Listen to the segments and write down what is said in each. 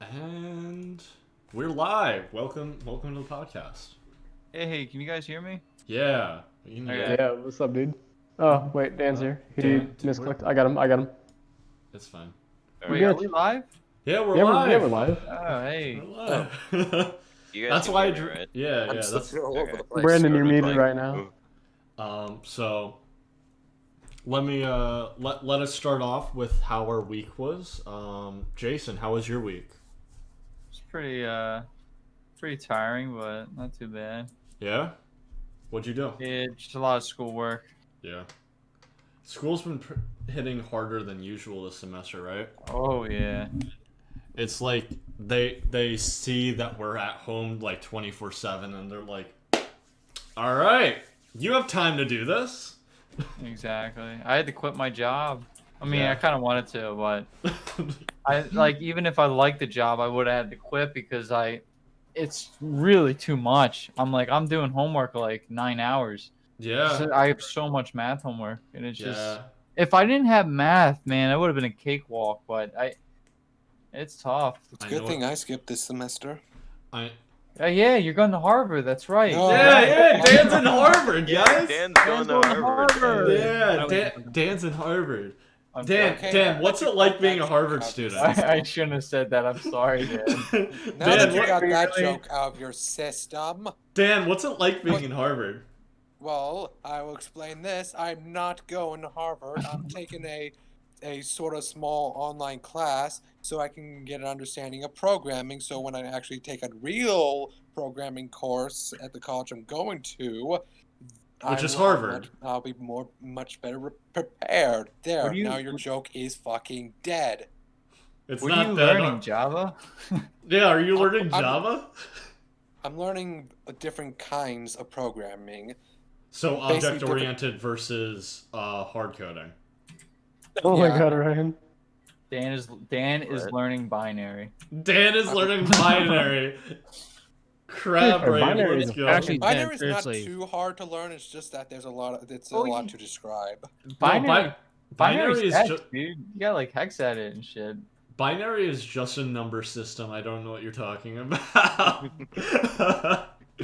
And we're live. Welcome to the podcast. Hey, can you guys hear me? Yeah. Okay. Yeah, what's up, dude? Oh, wait, Dan's here. He Dan, misclicked. I got him. It's fine. Wait, are we live? Yeah, we're Yeah, live. we're live. Oh, hey. We're live. You guys That's can why I hear me, drew. right? Yeah, I'm yeah. still That's all over the place. Brandon, you're Sort of muted like, right now. so. Let me let us start off with how our week was. Jason, how was your week? It's pretty tiring, but not too bad. Yeah. What'd you do? Yeah, just a lot of schoolwork. Yeah. School's been hitting harder than usual this semester, right? Oh yeah. It's like they see that we're at home like 24/7 and they're like, "All right, you have time to do this." Exactly. I had to quit my job. I mean, Yeah. I kind of wanted to, but even if I liked the job, I would have had to quit because it's really too much. I'm doing homework like 9 hours. Yeah. So I have so much math homework, and it's just Yeah. if I didn't have math, man, it would have been a cakewalk. But it's tough. It's a good thing I skipped this semester. Yeah, you're going to Harvard. That's right. No. Yeah, Dan's in Harvard, guys. Dan's going to Harvard. Yeah, Dan's in Harvard. I'm Dan, sorry. Dan, what's it like being a Harvard student? I shouldn't have said that. I'm sorry, Dan. Now Dan, that you what, got that really- joke out of your system, Dan, what's it like being in Harvard? well, I will explain this. I'm not going to Harvard. I'm taking a sort of small online class so I can get an understanding of programming. So when I actually take a real programming course at the college I'm going to, Which is Harvard. I'll be much better prepared. There, What do you- now your joke is fucking dead. It's What not are you that learning, Java? Yeah, are you learning I'm- Java? I'm learning different kinds of programming. So basically object-oriented versus hard coding. Oh my Yeah. god, Ryan. Dan is learning binary. Dan is learning binary. Crap, Hey, right? binary Let's is go. actually- Binary is not seriously. too hard to learn. It's just that there's a lot Oh, to describe. Binary. binary is hex, just dude. You got like hex edit and shit. binary is just a number system. I don't know what you're talking about.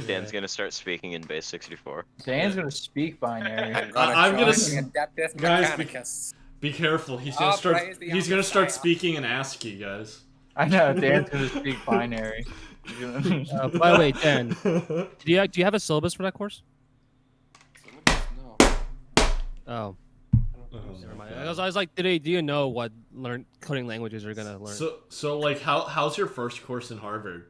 Dan's gonna start speaking in base 64. Dan's gonna speak binary. I'm gonna Adeptus guys, Mechanicus. Be careful. He's gonna start. praise the He's gonna start Messiah. speaking in ASCII, guys. I know Dan's gonna speak binary. By the way, Dan, do you have a syllabus for that course? No. Oh, Oh, never mind. okay. I was like, do you know what coding languages are gonna learn? So like, how's your first course in Harvard?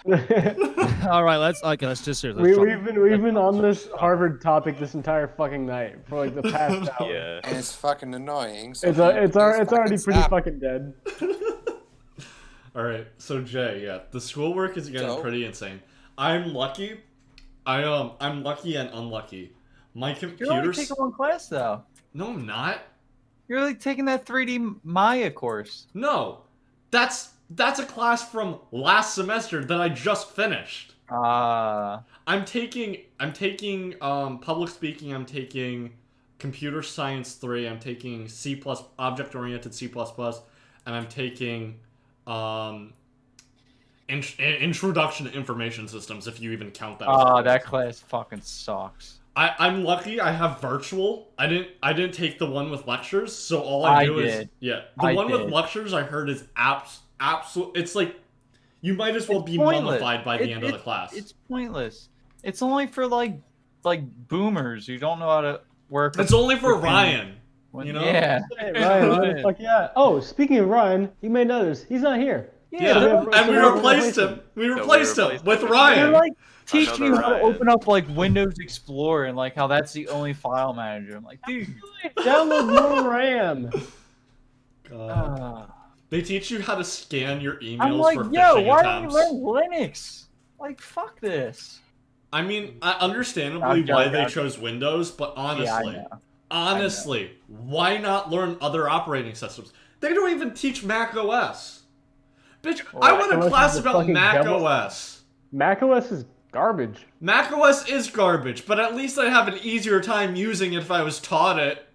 All right, let's just seriously. we've been on this Harvard topic this entire fucking night for like the past hour. Yeah. And it's fucking annoying. So It's please already fucking pretty stop. fucking dead. All right, so Jay, yeah, the schoolwork is getting So? pretty insane. I'm lucky. I'm lucky and unlucky. My You're only computer's taking one class though. no, I'm not. You're like taking that 3D Maya course. No, that's a class from last semester that I just finished. I'm taking public speaking. I'm taking computer science 3. I'm taking C++ object oriented C++, and I'm taking introduction to information systems, if you even count that. That class fucking sucks. I'm lucky I have virtual. I didn't take the one with lectures, so all I do is did. yeah. The I one with did. lectures I heard is absolute. It's like you might as well It's be pointless. mummified by the end of the class. It's pointless. It's only for like boomers who don't know how to work. It's only for freaking- Ryan. You know? Yeah. Hey, Ryan, what the fuck yeah. Oh, speaking of Ryan, you may know this. He's not here. Yeah, so we have- and we so we have replaced replacement. him. We replaced him with They're Ryan. like teaching you how to Ryan. open up like Windows Explorer and like how that's the only file manager. I'm like, dude. Download more RAM. God. They teach you how to scan your emails I'm like, for yo, phishing why don't attempts. you learn Linux? Like, fuck this. I mean, understandably I'm why joking, they I'm chose Windows, but honestly, Yeah, honestly, why not learn other operating systems? They don't even teach Mac OS. Bitch, I Well, went to OS is class the about fucking Mac devil. OS. macOS is garbage. Mac OS is garbage, but at least I'd have an easier time using it if I was taught it.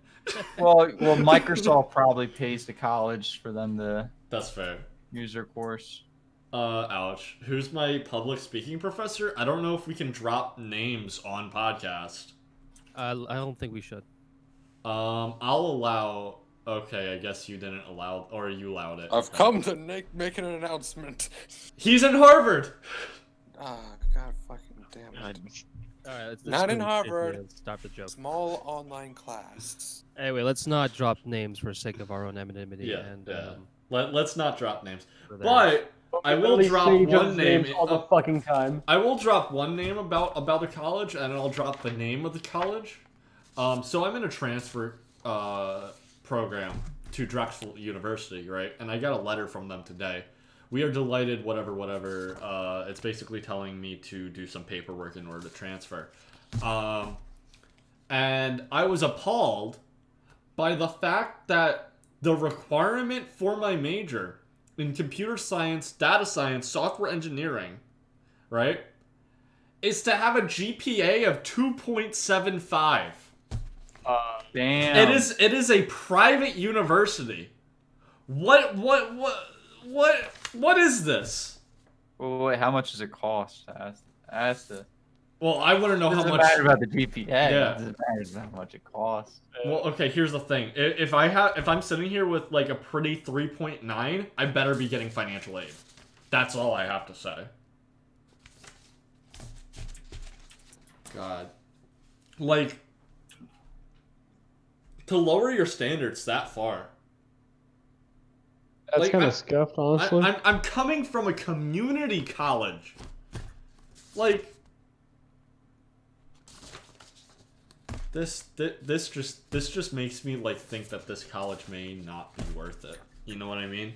Well, Microsoft probably pays the college for them to. That's fair. user course. Ouch. Who's my public speaking professor? I don't know if we can drop names on podcast. I don't think we should. I'll allow. Okay, I guess you didn't allow, or you allowed it. I've come to make an announcement. He's in Harvard. Ah, God fucking damn it. All right, let's Not in continue. Harvard. Let's stop the joke. Small online class. Anyway, let's not drop names for sake of our own anonymity. Yeah, and yeah. Let's not drop names. for But I will Literally drop say each one other's name. names all the fucking time. I will drop one name about the college, and I'll drop the name of the college. So I'm in a transfer program to Drexel University, right? And I got a letter from them today. We are delighted, whatever. It's basically telling me to do some paperwork in order to transfer. And I was appalled by the fact that the requirement for my major in computer science, data science, software engineering, right, is to have a GPA of 2.75. Damn. It is a private university. What is this? Wait, how much does it cost? Ask the. Well, I want to know It how doesn't much. matter about the GPA. Yeah. It doesn't matter how much it costs. Well, okay, here's the thing. If I'm sitting here with like a pretty 3.9, I better be getting financial aid. That's all I have to say. God. Like, to lower your standards that far. That's Like, kind I- of scuffed, honestly. I'm coming from a community college. Like, this just makes me like think that this college may not be worth it. You know what I mean?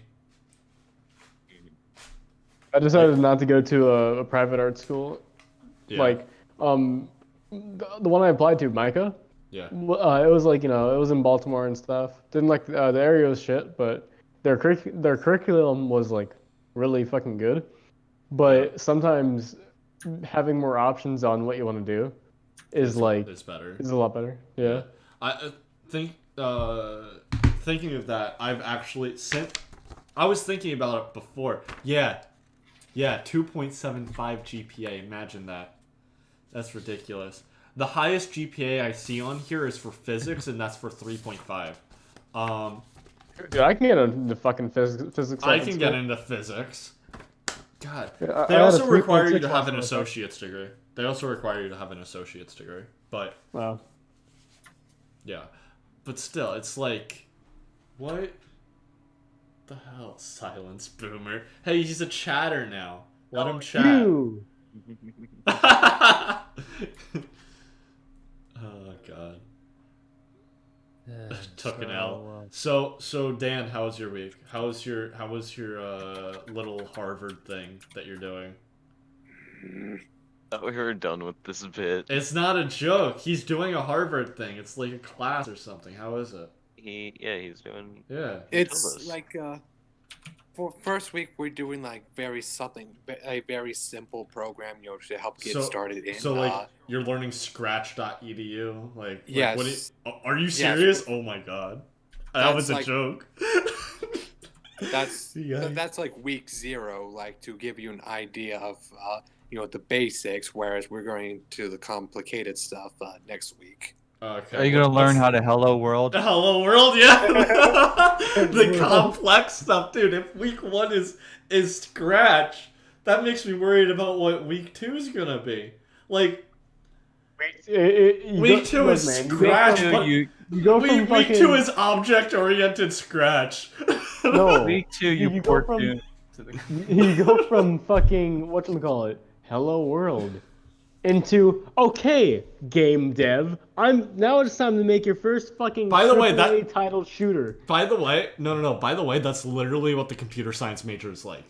I decided not to go to a private art school. Yeah. Like, the one I applied to, Micah. Yeah. It was like, it was in Baltimore and stuff. Didn't like the area was shit, but their curriculum was like really fucking good. But sometimes having more options on what you want to do is better. is a lot better. Yeah. I think thinking of that, I was thinking about it before. Yeah, 2.75 GPA. Imagine that. That's ridiculous. The highest GPA I see on here is for physics, and that's for 3.5. Dude, I can get into fucking physics. I can get into physics. God. Yeah, They I had also a require you 3.6 to have an last semester. associate's degree. They also require you to have an associate's degree. But, Wow. yeah. But still, it's like, what the hell? Silence, boomer. Hey, he's a chatter now. Let him chat. You. Oh, God. Yeah, Took an L. so, So Dan, how was your week? How was your little Harvard thing that you're doing? Thought we were done with this bit. It's not a joke. He's doing a Harvard thing. It's like a class or something. How is it? He's doing. Yeah. It's It's like for first week we're doing like a very simple program, to help get started in. So like you're learning Scratch.edu. Like Yes. What are you Yes. serious? Oh my God. That That's was a like- joke. that's Yeah. that's like week 0, like to give you an idea of the basics, whereas we're going to the complicated stuff next week. Okay. Are you gonna learn how to hello world? Hello World, yeah. The complex stuff, dude. If week 1 is Scratch, that makes me worried about what week 2 is gonna be. Like week 2 is Scratch. but You go from week fucking 2 is object-oriented Scratch. no. Week 2, You you go poor from- dude. To the... You go from fucking whatchamacallit, hello world, into okay, game dev. Now it's time to make your first fucking By the way, AAA titled shooter. By the way, no. By the way, that's literally what the computer science major is like.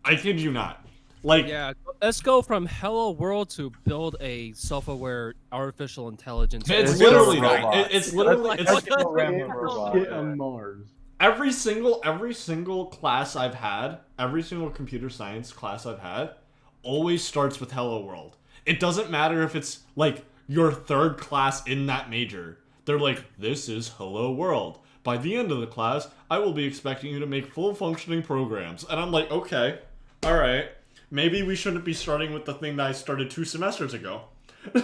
I kid you not. Like, yeah, let's go from Hello World to build a self-aware artificial intelligence. it's Let's literally go that. robots. It's literally Let's it's, go Shit on Mars. every single class I've had, every single computer science class I've had, always starts with Hello World. It doesn't matter if it's like your 3rd class in that major. They're like, this is Hello World. By the end of the class, I will be expecting you to make full functioning programs. And I'm like, okay, all right. Maybe we shouldn't be starting with the thing that I started 2 semesters ago. But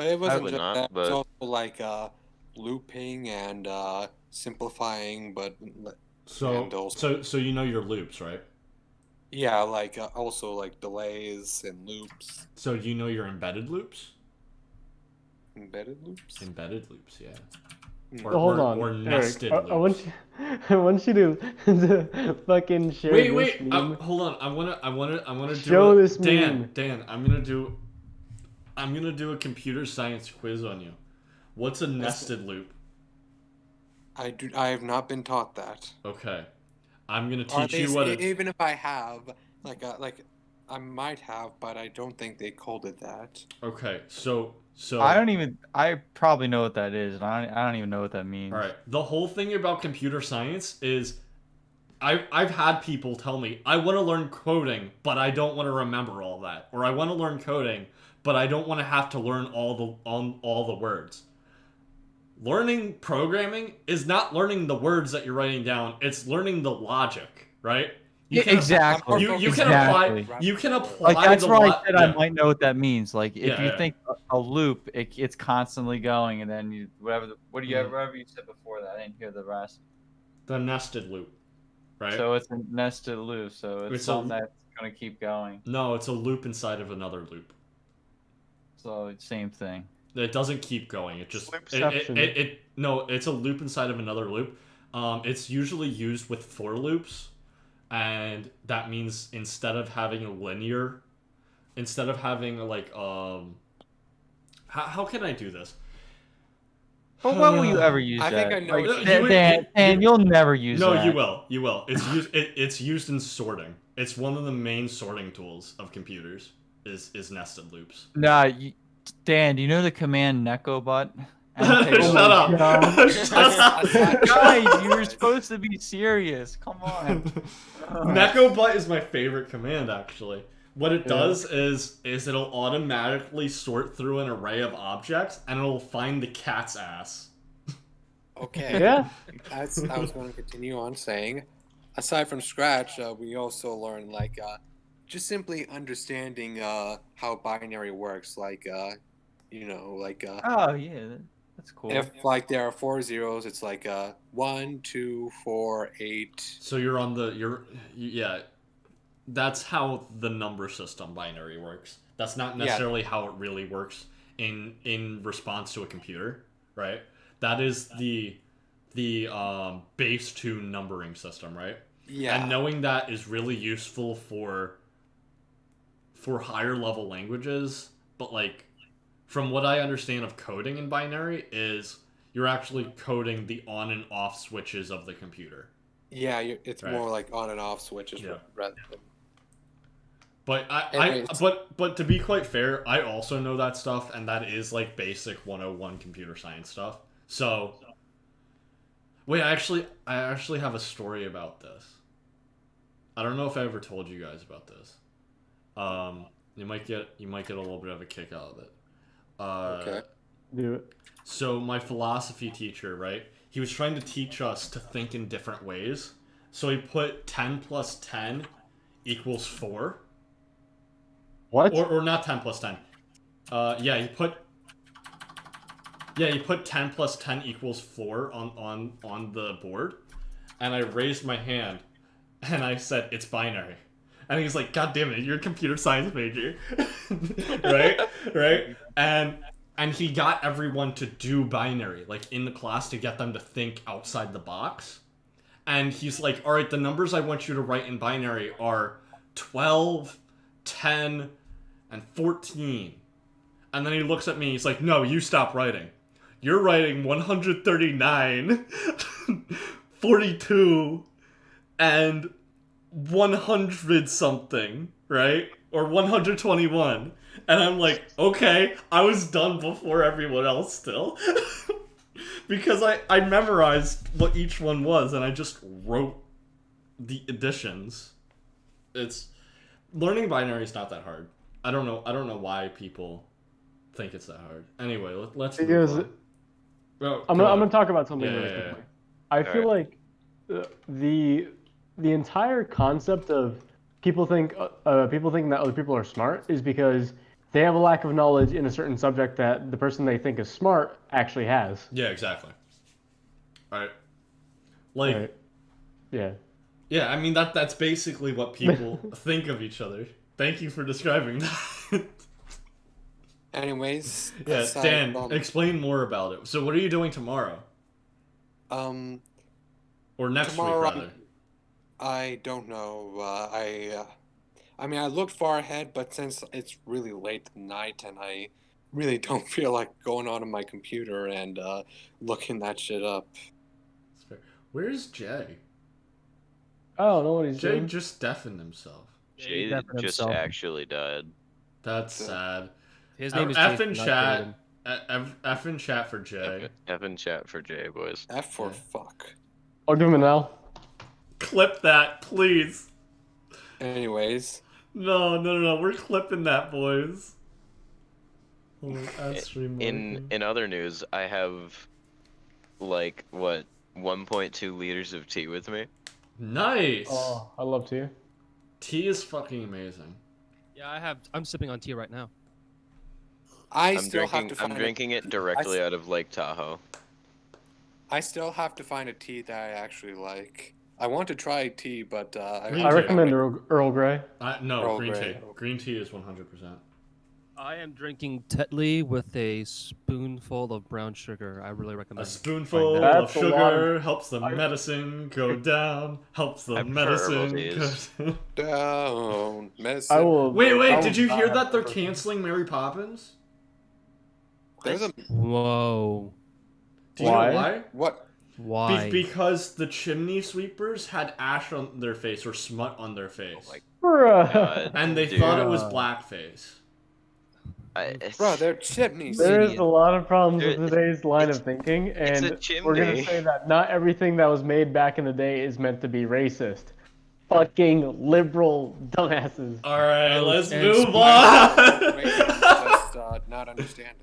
it wasn't Probably just not, that. It was but- also like looping and simplifying, but and also, So you know your loops, right? yeah, like also like delays and loops, So you know your embedded loops? embedded loops. Embedded loops, yeah. Hold on, Or Eric. nested I want loops. you, I want you to fucking share this Wait, meme. hold on. I wanna Show do this meme. Dan, I'm gonna do a computer science quiz on you. What's a nested loop? I have not been taught that. Okay. I'm gonna Or teach you what it, even if I have, like I might have, but I don't think they called it that. okay, so I probably know what that is, and I don't even know what that means. all right. The whole thing about computer science is I've had people tell me, I want to learn coding, but I don't want to remember all that. Or I want to learn coding, but I don't want to have to learn all the words. Learning programming is not learning the words that you're writing down. It's learning the logic, right? Exactly. You can apply Like that's the where I said yeah. I might know what that means. Like if you Yeah. think a loop, it's constantly going, and then you whatever you said before that. I didn't hear the rest. The nested loop, right? So it's a nested loop. So it's It's something that's gonna keep going. No, it's a loop inside of another loop. So same thing. It doesn't keep going. It just Loopception. no, it's a loop inside of another loop. It's usually used with for loops, and that means instead of having like how can I do this? But when will you ever use I that? think I know. Like, Dan, you'll never use No, that. you will. It's used in sorting. It's one of the main sorting tools of computers. Is nested loops. Nah, Dan, do you know the command necobut? Shut up. Guys, you were supposed to be serious. Come on. Necobut is my favorite command, actually. What it does is it'll automatically sort through an array of objects, and it'll find the cat's ass. Okay. Yeah. As I was going to continue on saying, aside from Scratch, we also learned just simply understanding how binary works. Oh yeah, that's cool. if there are 4 zeros, it's 1, 2, 4, 8. So yeah. That's how the number system binary works. That's not necessarily how it really works in response to a computer, right? That is the base 2 numbering system, right? Yeah. And knowing that is really useful for higher level languages, but from what I understand of coding in binary is you're actually coding the on and off switches of the computer. Yeah, it's more like on and off switches rather than. But but to be quite fair, I also know that stuff, and that is basic 101 computer science stuff. So wait, I actually have a story about this. I don't know if I ever told you guys about this. You might get a little bit of a kick out of it. Okay. Do it. So my philosophy teacher, right? He was trying to teach us to think in different ways. So he put 10 plus 10 equals 4. What? Or not 10 plus 10. He put 10 plus 10 equals 4 on the board. And I raised my hand and I said, it's binary. And he's like, God damn it, you're a computer science major. right? And he got everyone to do binary, in the class, to get them to think outside the box. And he's like, all right, the numbers I want you to write in binary are 12, 10, and 14. And then he looks at me, he's like, no, you stop writing. You're writing 139, 42, and 100 something, right? Or 121. And I'm like, okay, I was done before everyone else still. Because I memorized what each one was, and I just wrote the additions. Learning binary is not that hard. I don't know why people think it's that hard. Anyway, let's move on. I'm gonna talk about something really Yeah. quickly. I feel like the entire concept of people think that other people are smart is because they have a lack of knowledge in a certain subject that the person they think is smart actually has. Yeah, exactly. All right. Like, Right. Yeah. yeah, I mean that's basically what people think of each other. Thank you for describing that. Anyways, Yeah, aside Dan, from, explain more about it. So, what are you doing tomorrow? Or next week, tomorrow rather? I don't know. I mean, I looked far ahead, but since it's really late at night and I really don't feel like going onto my computer and looking that shit up. Where's Jay? I don't know what he's Jay doing. just deafened himself. Jay definitely just himself. actually died. That's sad. His name is F in Jason, not chat. Jaden. F in chat for Jay. F in chat for Jay, boys. F for Yeah. fuck. I'll give him an L. Clip that, please. Anyways, No. We're clipping that, boys. In other news, I have like what 1.2 liters of tea with me. Nice. Oh, I love tea. Tea is fucking amazing. Yeah, I'm sipping on tea right now. I'm drinking it directly out of Lake Tahoe. I still have to find a tea that I actually like. I want to try tea, but I recommend Earl Grey. No, Earl green Grey. tea. Green tea is 100%. I am drinking Tetley with a spoonful of brown sugar. I really recommend. A spoonful of That's a lot sugar helps the medicine go down. Helps the I prefer herbal medicine go teas. down. down. Medicine. I will. Wait, did you hear that they're canceling Mary Poppins? There's a Whoa. Do you know why? what? Why? Because the chimney sweepers had ash on their face or smut on their face. Bruh. And they Dude. thought it was blackface. Bro, they're chimneys. There is a lot of problems with Dude, today's line of thinking, it's a and we're gonna chimney. say that not everything that was made back in the day is meant to be racist. Fucking liberal dumbasses. Alright, let's and move speaking- on! Just not understanding.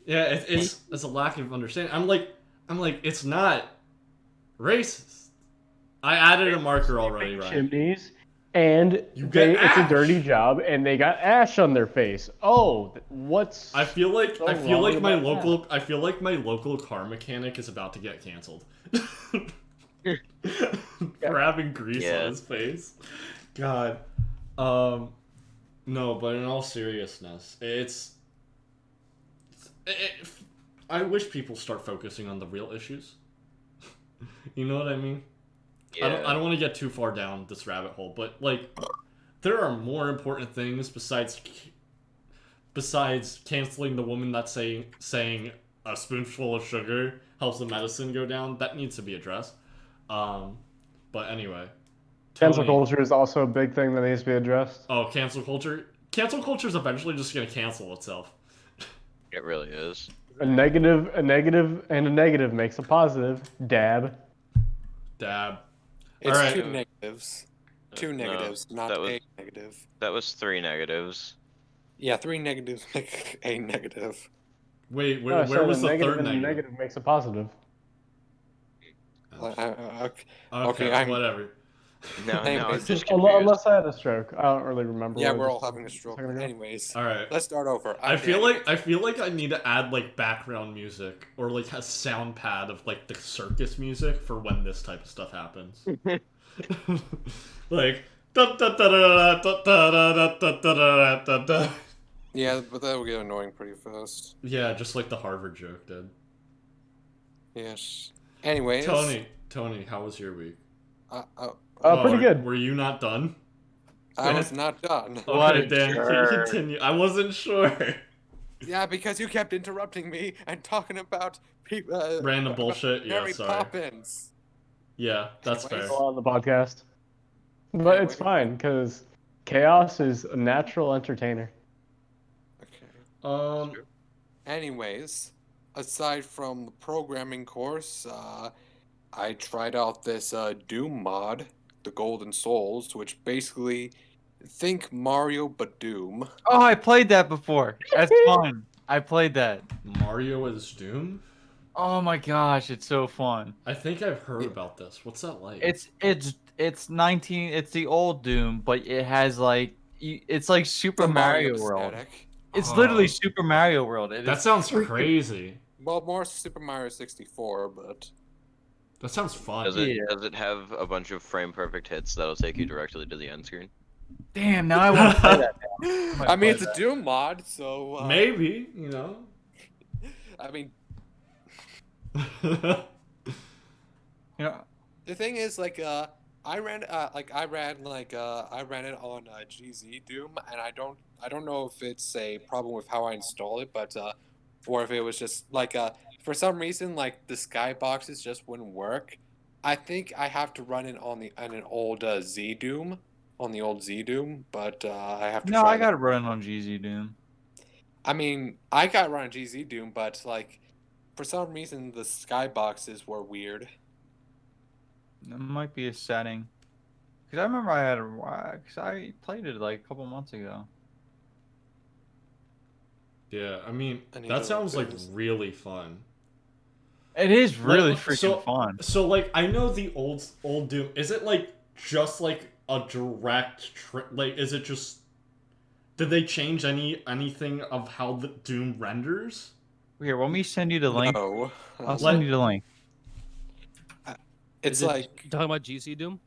Yeah, it's a lack of understanding. I'm like, it's not racist. I added a marker already, right? Chimneys, and it's a dirty job, and they got ash on their face. Oh, what's? I feel like so my wrong about local I feel like my local car mechanic is about to get canceled. For having grease on his face. God. No, but in all seriousness, I wish people start focusing on the real issues. You know what I mean? Yeah. I don't want to get too far down this rabbit hole, but like, there are more important things besides canceling the woman that's saying a spoonful of sugar helps the medicine go down. That needs to be addressed. But anyway, Cancel culture is also a big thing that needs to be addressed. Oh, cancel culture. Cancel culture is eventually just gonna cancel itself. It really is. A negative, and a negative makes a positive. Dab. It's All right. two negatives. Two negatives, not a negative. That was 3 negatives. Yeah, 3 negatives make a negative. Wait, where was the third negative? Negative makes a positive. Okay, whatever. No, it's just confused. Unless I had a stroke, I don't really remember. Yeah, what we're I all just having a said stroke. second ago. Anyways, All right. let's start over. I feel like I need to add like background music or like a sound pad of like the circus music for when this type of stuff happens. Like Yeah, but that will get annoying pretty fast. Yeah, just like the Harvard joke did. Yes. Anyways, Tony, how was your week? Pretty good. Were you not done? I was not done. Okay, Dan, continue. I wasn't sure. Yeah, because you kept interrupting me and talking about people. Random bullshit. Yeah, Mary sorry. Poppins. Yeah, that's Anyways. fair. On the podcast, but it's fine because chaos is a natural entertainer. Okay. Anyways, aside from the programming course, I tried out this Doom mod, the Golden Souls, which basically think Mario but Doom. Oh, I played that before. That's fun. I played that. Mario is Doom? Oh my gosh, it's so fun. I think I've heard about this. What's that like? It's 19. It's the old Doom, but it has like it's like Super The Mario Mario World. aesthetic. It's Oh. literally Super Mario World. It That is sounds freaking- crazy. Well, more Super Mario 64, but That sounds fun. Does it Yeah. does it have a bunch of frame perfect hits that'll take you directly to the end screen? Damn, now I want to play that. Now. I mean, it's a Doom mod, so Maybe, you know. I mean, You know, the thing is, like, I ran it on GZ Doom, and I don't know if it's a problem with how I install it, but or if it was just like for some reason like the skyboxes just wouldn't work. I think I have to run it on an old Z Doom, but I have to no, try I that. got it running on GZ Doom. I mean, I got it run on GZ Doom, but like for some reason the skyboxes were weird. It might be a setting. Cause I remember I had cause I played it like a couple months ago. Yeah, I mean, I need that to sounds like look this. really fun. It is really Like, freaking fun. So like, I know the old Doom. Is it like just like a direct like? Is it just? Did they change anything of how the Doom renders? Here, let me send you the link. No, I'll Like- send you the link. it's Is it like talking about GC Doom.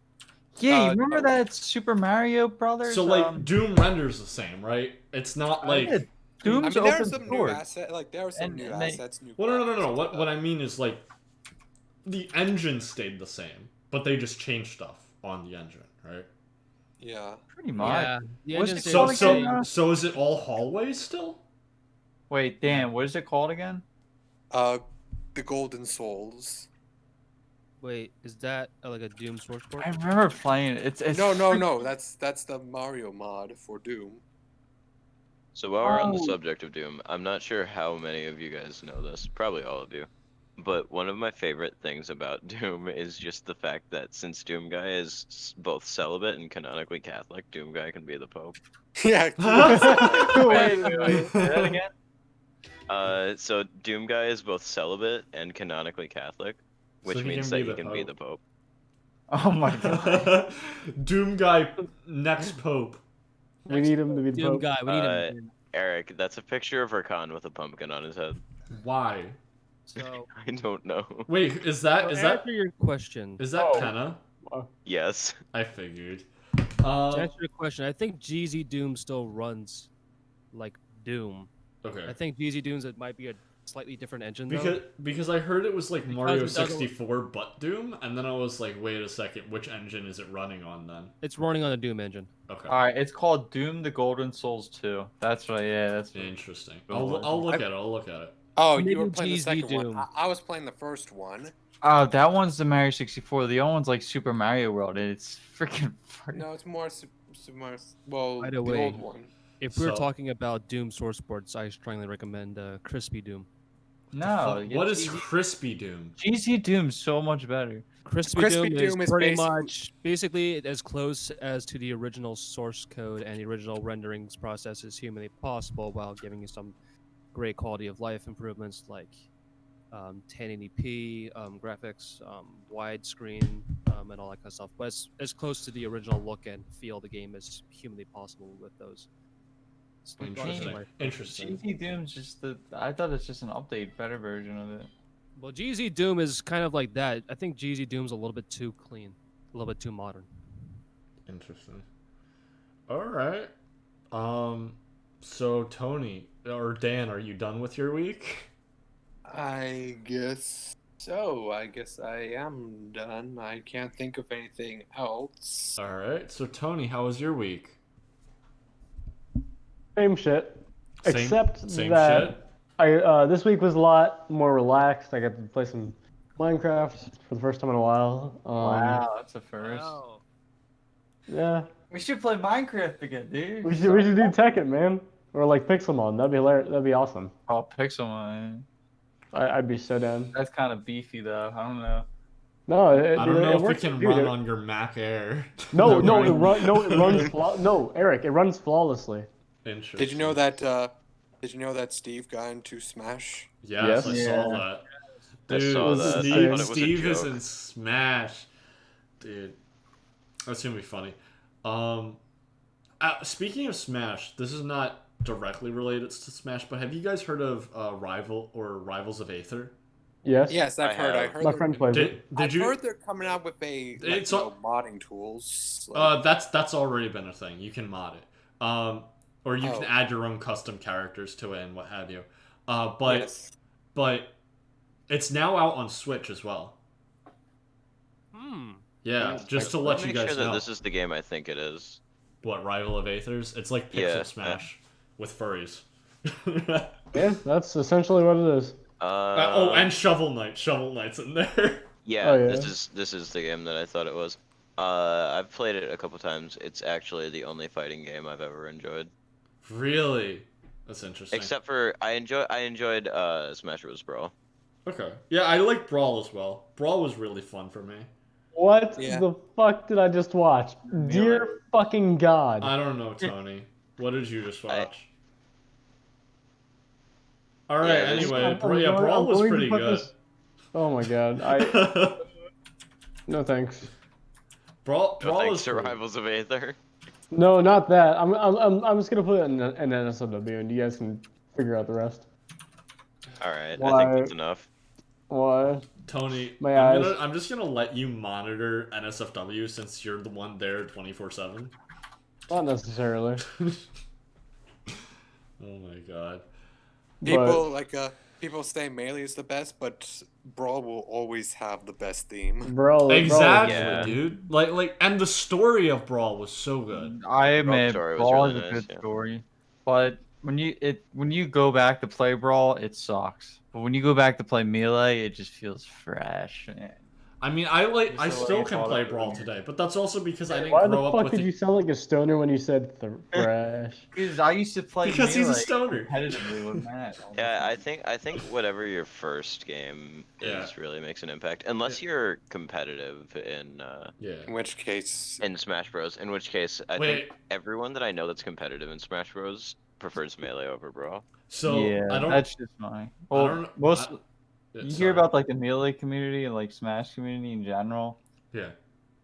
Yeah, you remember that Super Mario Brothers? So like, Doom renders the same, right? It's not like. yeah, Doom's I mean, there are open some new source. assets. Like there are some And- new and they- assets. New Well, no. graphics, stuff What like I mean is like, the engine stayed the same, but they just changed stuff on the engine, right? that. Yeah. Pretty much. Yeah, the What's engine it stays called the again, same. So is it all hallways still? Wait, Dan, what is it called again? The Golden Souls. Wait, is that like a Doom source port? I remember playing it. It's No. That's the Mario mod for Doom. So while we're on the Oh. subject of Doom, I'm not sure how many of you guys know this, probably all of you. But one of my favorite things about Doom is just the fact that since Doom Guy is both celibate and canonically Catholic, Doom Guy can be the Pope. Yeah. Wait, say that again? So Doom Guy is both celibate and canonically Catholic, which So he means can that be he the can be Pope. the Pope. Oh my god. Doom guy, next pope. We need him to be the Doom Pope. guy. We need him. Eric, that's a picture of Rakan with a pumpkin on his head. Why? So, I don't know. Wait, is to that answer your question, Oh. Kenna? Yes. I figured. to answer your question, I think GZ Doom still runs like Doom. Okay. I think GZ Doom's it might be a slightly different engine though. Because I heard it was like Because Mario it doesn't- 64 but Doom, and then I was like, wait a second, which engine is it running on then? It's running on a Doom engine. Okay. Alright, it's called Doom the Golden Souls 2. That's right, yeah, that's right. Interesting. Go I'll look I- at it. I'll look at it. Oh, Maybe you were playing the GZ second Doom. one. I was playing the first one. Oh, that one's the Mario 64. The other one's like Super Mario World. And it's freaking funny. No, it's more well, By the the way, old one. If we're So- talking about Doom source ports, I strongly recommend Crispy Doom. No, Fuck, what is GZ Crispy Doom? GZ Doom's so much better. Crispy Crispy Doom Doom is is pretty basically- much basically as close as to the original source code and the original renderings process as humanly possible, while giving you some great quality of life improvements like 1080p graphics, widescreen, and all that kind of stuff. But as close to the original look and feel of the game as humanly possible with those. It's like Interesting. my- Interesting. GZ Doom's just I thought it's just an update, better version of it. Well, GZ Doom is kind of like that. I think GZ Doom's a little bit too clean, a little bit too modern. Interesting. All right. So Tony or Dan, are you done with your week? I guess so. I guess I am done. I can't think of anything else. All right. So Tony, how was your week? Same shit. Same- Except same that shit? I this week was a lot more relaxed. I got to play some Minecraft for the first time in a while. Wow, that's a first. Yeah. We should play Minecraft again, dude. We should do Tekken, man. Or like Pixelmon. That'd be hilarious. That'd be awesome. Oh, Pixelmon. I'd be so down. That's kind of beefy, though. I don't know. No, I don't know if it works, can dude. run on your Mac Air. No, it Right. runs. No, Eric, it runs flawlessly. Interesting. Did you know that? Did you know that Steve got into Smash? Yes, Yes. I saw that. I saw was that. I insane. thought it was a Steve is joke. in Smash, dude. That's gonna be funny. Speaking of Smash, this is not directly related to Smash, but have you guys heard of Rivals of Aether? Yes. Yes, I've I heard. I have. heard. My friend plays it. Did I've you? heard they're coming out with It's modding tools. Like, that's already been a thing. You can mod it. Or you can Oh. add your own custom characters to it and what have you. yes. But it's now out on Switch as well. Yeah, just to let you Make guys sure that know. this is the game I think it is. What, Rival of Aethers? It's like Pixel Yeah. Smash with furries. Yeah, that's essentially what it is. And Shovel Knight. Shovel Knight's in there. Yeah, Oh, yeah. this is the game that I thought it was. I've played it a couple times. It's actually the only fighting game I've ever enjoyed. Really? That's interesting. Except for I enjoyed Smash Bros. Brawl. Okay. Yeah, I like Brawl as well. Brawl was really fun for me. What Yeah. the fuck did I just watch? Dear fucking God. I don't know, Tony. What did you just watch? Alright, Yeah, this- anyway, Brawl was pretty good. Oh my God. No thanks. Brawl No thanks was to cool. Rivals of Aether. No, not that. I'm just gonna put it in NSFW and you guys can figure out the rest. Alright, I Why- think that's enough. Why? Tony, My eyes. I'm just gonna let you monitor NSFW since you're the one there 24/7. Not necessarily. Oh my god. People say Melee is the best, but Brawl will always have the best theme. Bro, Exactly, Yeah. dude. Like, and the story of Brawl was so good. I admit, story was Brawl really is a nice, good yeah. story, but when you go back to play Brawl, it sucks. But when you go back to play Melee, it just feels fresh. I mean, I So still like, can all play that Brawl really- today, but that's also because I didn't Why the grow up fuck with did you sound like a stoner when you said thrash? Because I used to play Because he's a Melee stoner. competitively with Matt. all the Yeah, time. I think whatever your first game Yeah. is really makes an impact. Unless you're competitive in Yeah. In which case, Smash Bros. In which case, I Wait. think everyone that I know that's competitive in Smash Bros. Prefers Melee over Brawl. So yeah, I don't. that's just mine. I Well, don't- most Yeah, you sorry. hear about like the Melee community and like Smash community in general. Yeah.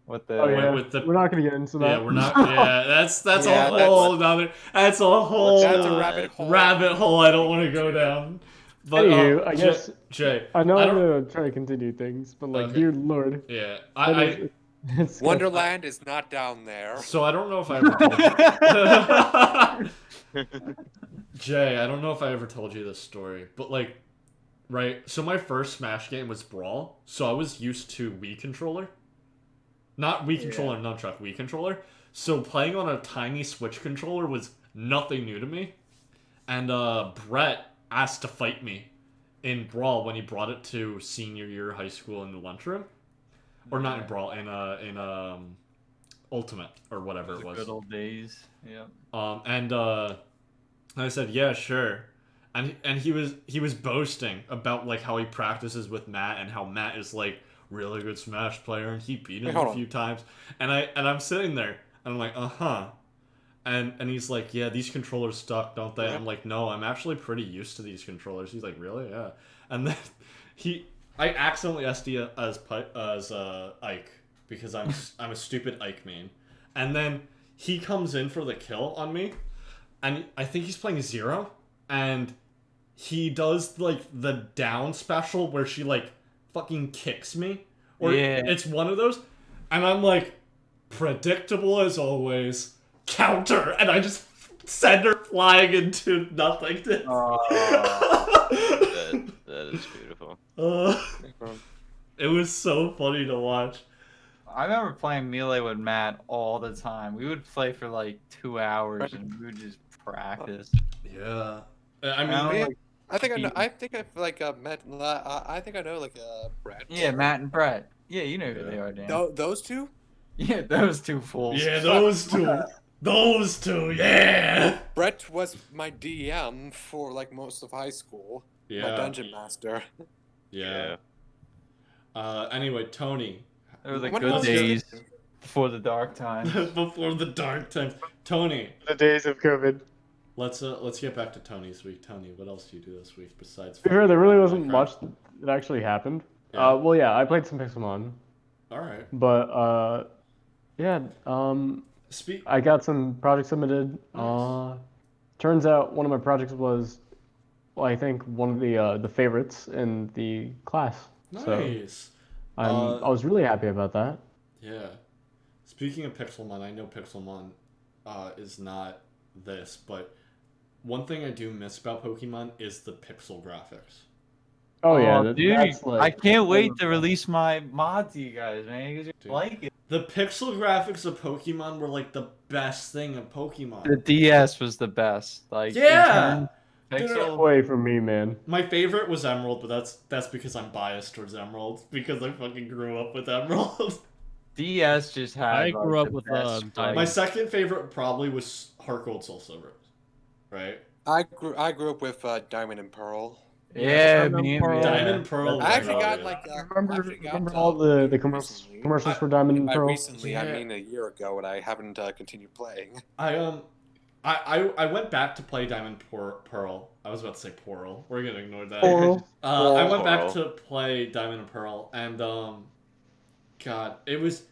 What the Oh yeah, with the- we're not gonna get into that. Yeah, we're not. Yeah, that's Yeah, a whole another. That's a whole that's a nother rabbit hole. I don't want to go down. But Anywho, I guess Jay, I know I I'm don't- gonna try to continue things, but like, Okay. dear lord, yeah, it's Wonderland is not down there. So I don't know if I ever told you. Jay, I don't know if I ever told you this story, but like, right? So my first Smash game was Brawl, so I was used to Wii controller, not Wii controller, nunchuck, Wii controller. So playing on a tiny Switch controller was nothing new to me. And Brett asked to fight me in Brawl when he brought it to senior year high school in the lunchroom, or not in Brawl, in Ultimate or whatever it was. Good old days. Yeah. And I said, yeah, sure. And he was boasting about like how he practices with Matt and how Matt is like really good Smash player and he beat him a few times. And I'm sitting there and I'm like, and he's like, yeah, these controllers suck, don't they? I'm like, no, I'm actually pretty used to these controllers. He's like, really? Yeah. And then I accidentally SD as Ike because I'm a stupid Ike main. And then he comes in for the kill on me, and I think he's playing Zero, and he does like the down special where she like fucking kicks me, or it's one of those, and I'm like, predictable as always, counter, and I just send her flying into nothingness. That is beautiful. It was so funny to watch. I remember playing Melee with Matt all the time. We would play for like 2 hours and we would just practice. Yeah, I mean, I Yeah. I think I know. I think I've like met. I think I know like Brett. Yeah, Matt and Brett. Yeah, you know who they are, Dan. Those two. Yeah, those two fools. yeah, those two, yeah. Brett was my DM for like most of high school. Yeah. My dungeon master. Yeah. Anyway, Tony. They were the What good else is days there? before the dark times. Before the dark times. Tony, the days of COVID. let's get back to Tony's week. Tony, what else do you do this week besides? To be fair, there really wasn't Minecraft? much It actually happened. Yeah. Well, yeah, I played some Pixelmon, All right. but yeah, Speak. I got some projects submitted. Nice. Turns out one of my projects was, well, I think one of the favorites in the class. So Nice. I was really happy about that. Yeah. Speaking of Pixelmon, I know Pixelmon is not this, but one thing I do miss about Pokemon is the pixel graphics. Oh yeah, dude, that's like I can't wait to release my mod to you guys, man. You guys Dude. like it. The pixel graphics of Pokemon were like the best thing of The Pokemon. DS was the best. Like Yeah! pixel. away from me, man. My favorite was Emerald, but that's because I'm biased towards Emerald because I fucking grew up with Emerald. DS just had. I like, grew up the with best Diamond. My second favorite probably was Heart Gold Soul Silver, right? I grew up with Diamond and Pearl. Yeah, Diamond me. Pearl. Diamond and Pearl. That's I actually were got good. like remember all the commercials for Diamond and By Pearl? recently, I Yeah. mean a year ago, and I haven't continued playing. I went back to play Diamond Pearl. I was about to say Pearl. We're gonna ignore that. Pearl. I went back Pearl. to play Diamond and Pearl, and God, it was.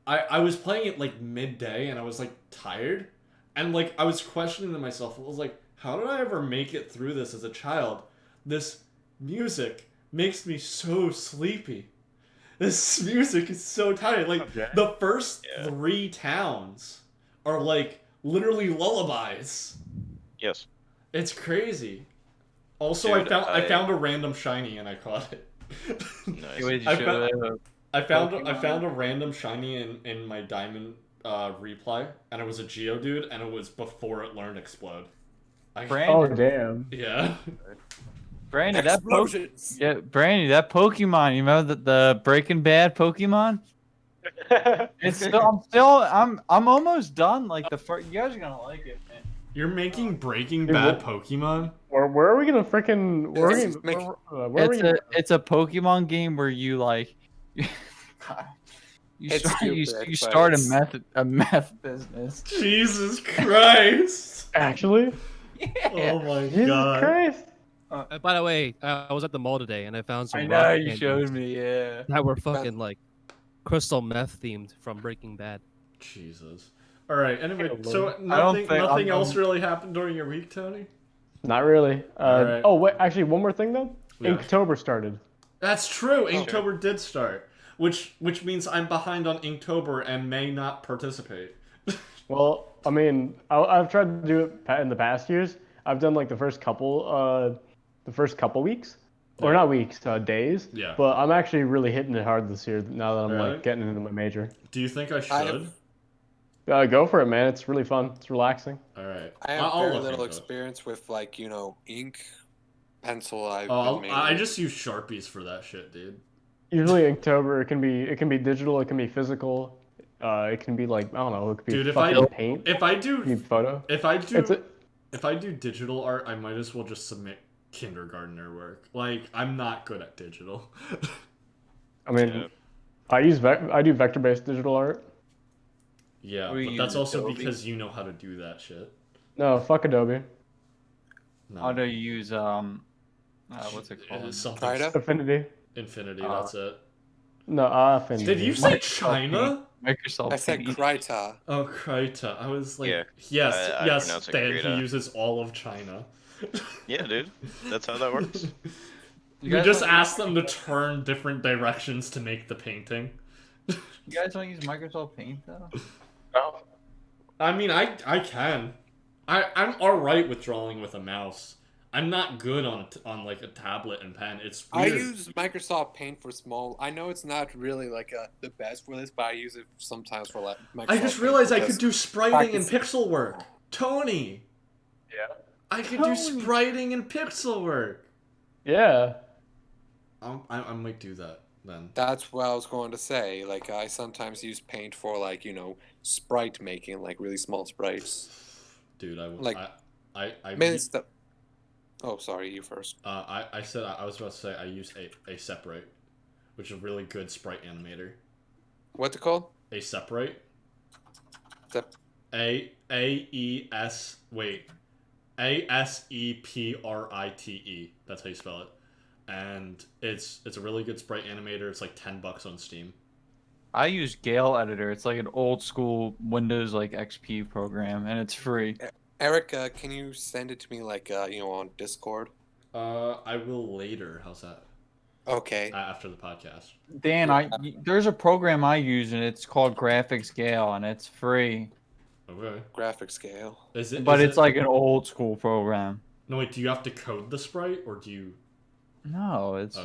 I was playing it like midday, and I was like tired, and like I was questioning to myself. I was like, how did I ever make it through this as a child? This music makes me so sleepy. This music is so tired. Like the first 3 towns are like literally lullabies. Yes. It's crazy. Also, Dude, I found a random shiny and I caught it. Nice. Wait, I found a random shiny in my diamond replay, and it was a Geodude, and it was before it learned Explode. Oh damn. Yeah. Brandy, Explosions. Brandy, that Pokemon. You remember the Breaking Bad Pokemon? It's I'm almost done. Like the first, you guys are gonna like it, man. You're making Breaking Dude, Bad Pokemon? Where are we gonna freaking? It's a Pokemon game where you like. You start a meth business. Jesus Christ! Actually? Yeah. Oh my Jesus god. Christ! By the way, I was at the mall today and I found some. I know rock you candies showed me. Yeah. that were fucking like crystal meth themed from Breaking Bad. Jesus. All right. Anyway, Oh, so Lord. nothing else really happened during your week, Tony? Not really. Alright. Oh wait, actually, one more thing though. Yeah. Inktober started. That's true. Inktober did start, which means I'm behind on Inktober and may not participate. Well, I mean, I've tried to do it in the past years. I've done like the first couple weeks, or not weeks, days. Yeah. But I'm actually really hitting it hard this year now that I'm Really? like getting into my major. Do you think I should? Go for it, man. It's really fun. It's relaxing. All right. I have I'll very look little into it. experience with like ink, pencil. I just use Sharpies for that shit, dude. Usually Inktober, it can be digital, it can be physical, it can be like I don't know, it could be Dude, fucking paint, if I it do can be photo. if I do digital art, I might as well just submit kindergartner work. Like I'm not good at digital. I mean, I do vector-based digital art. Yeah, We but use that's also Adobe. because you know how to do that shit. No, fuck Adobe. No. How do you use what's it called? Something Krita? Affinity. Infinity, that's it. No, Affinity. Did you say China? Microsoft. I said Paint. Krita. Oh, Krita. I was like, Yeah, yes, I yes, pronounce it Dan, Krita. he uses all of China. Yeah, dude. That's how that works. You guys just don't ask them to turn different directions to make the painting. You guys don't use Microsoft Paint though? Oh. I mean, I can. I'm alright with drawing with a mouse. I'm not good on like a tablet and pen. It's I weird. use Microsoft Paint for small. I know it's not really like the best for this, but I use it sometimes for like. Microsoft I just Paint realized I because could do spriting and practice- pixel work. Tony! Yeah. I could do spriting and pixel work. Yeah. I might do that then. That's what I was going to say. Like I sometimes use Paint for like sprite making, like really small sprites. Dude, I Mainly stuff. Oh, sorry, you first. I said I was about to say I use a separate, which is a really good sprite animator. What's it called? A separate. Sep- A-S-E-P-R-I-T-E. That's how you spell it. and it's a really good sprite animator. It's like $10 on Steam. I use Gale Editor. It's like an old school Windows like XP program, and it's free. Eric, can you send it to me like on Discord? I will later. How's that? Okay. After the podcast. Dan, there's a program I use, and it's called Graphics Gale, and it's free. Okay. Graphic scale. But it's like an old school program. No, wait. Do you have to code the sprite, or do you? No, it's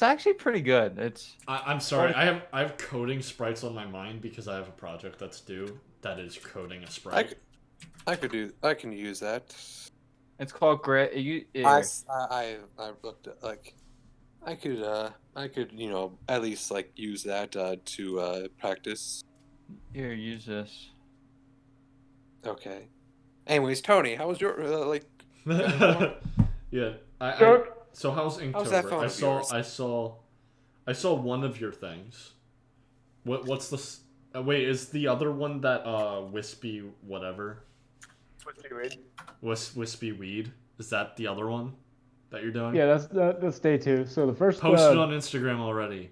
actually pretty good. I'm sorry. I have coding sprites on my mind because I have a project that's due that is coding a sprite. I can use that. It's called I looked at I could at least like use that to practice. Here, use this. Okay. Anyways, Tony, how was your Yeah. So how's Inktober? How's that phone of yours? I saw one of your things. What's the wait, is the other one that wispy whatever? Wispy weed. Wispy weed? Is that the other one that you're doing? Yeah, that's day 2. So the first posted on Instagram already.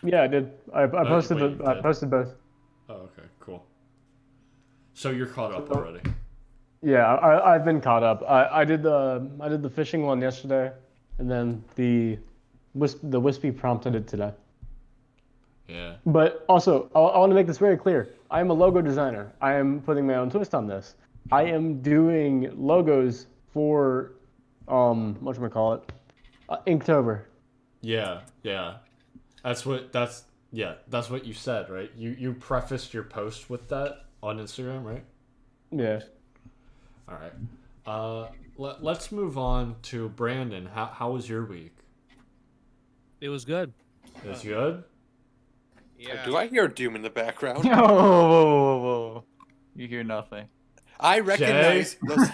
Yeah, I did. I posted I posted both. Oh, okay, cool. So you're caught up already. Yeah, I've been caught up. I did the fishing one yesterday, and then the wispy prompt I did today. Yeah. But also, I want to make this very clear. I am a logo designer. I am putting my own twist on this. I am doing logos for whatchamacallit, Inktober. Yeah. That's what you said, right? You prefaced your post with that on Instagram, right? Yeah. All right. Let's move on to Brandon. How was your week? It was good. It was good? Yeah. Do I hear Doom in the background? Whoa. You hear nothing. I recognize those.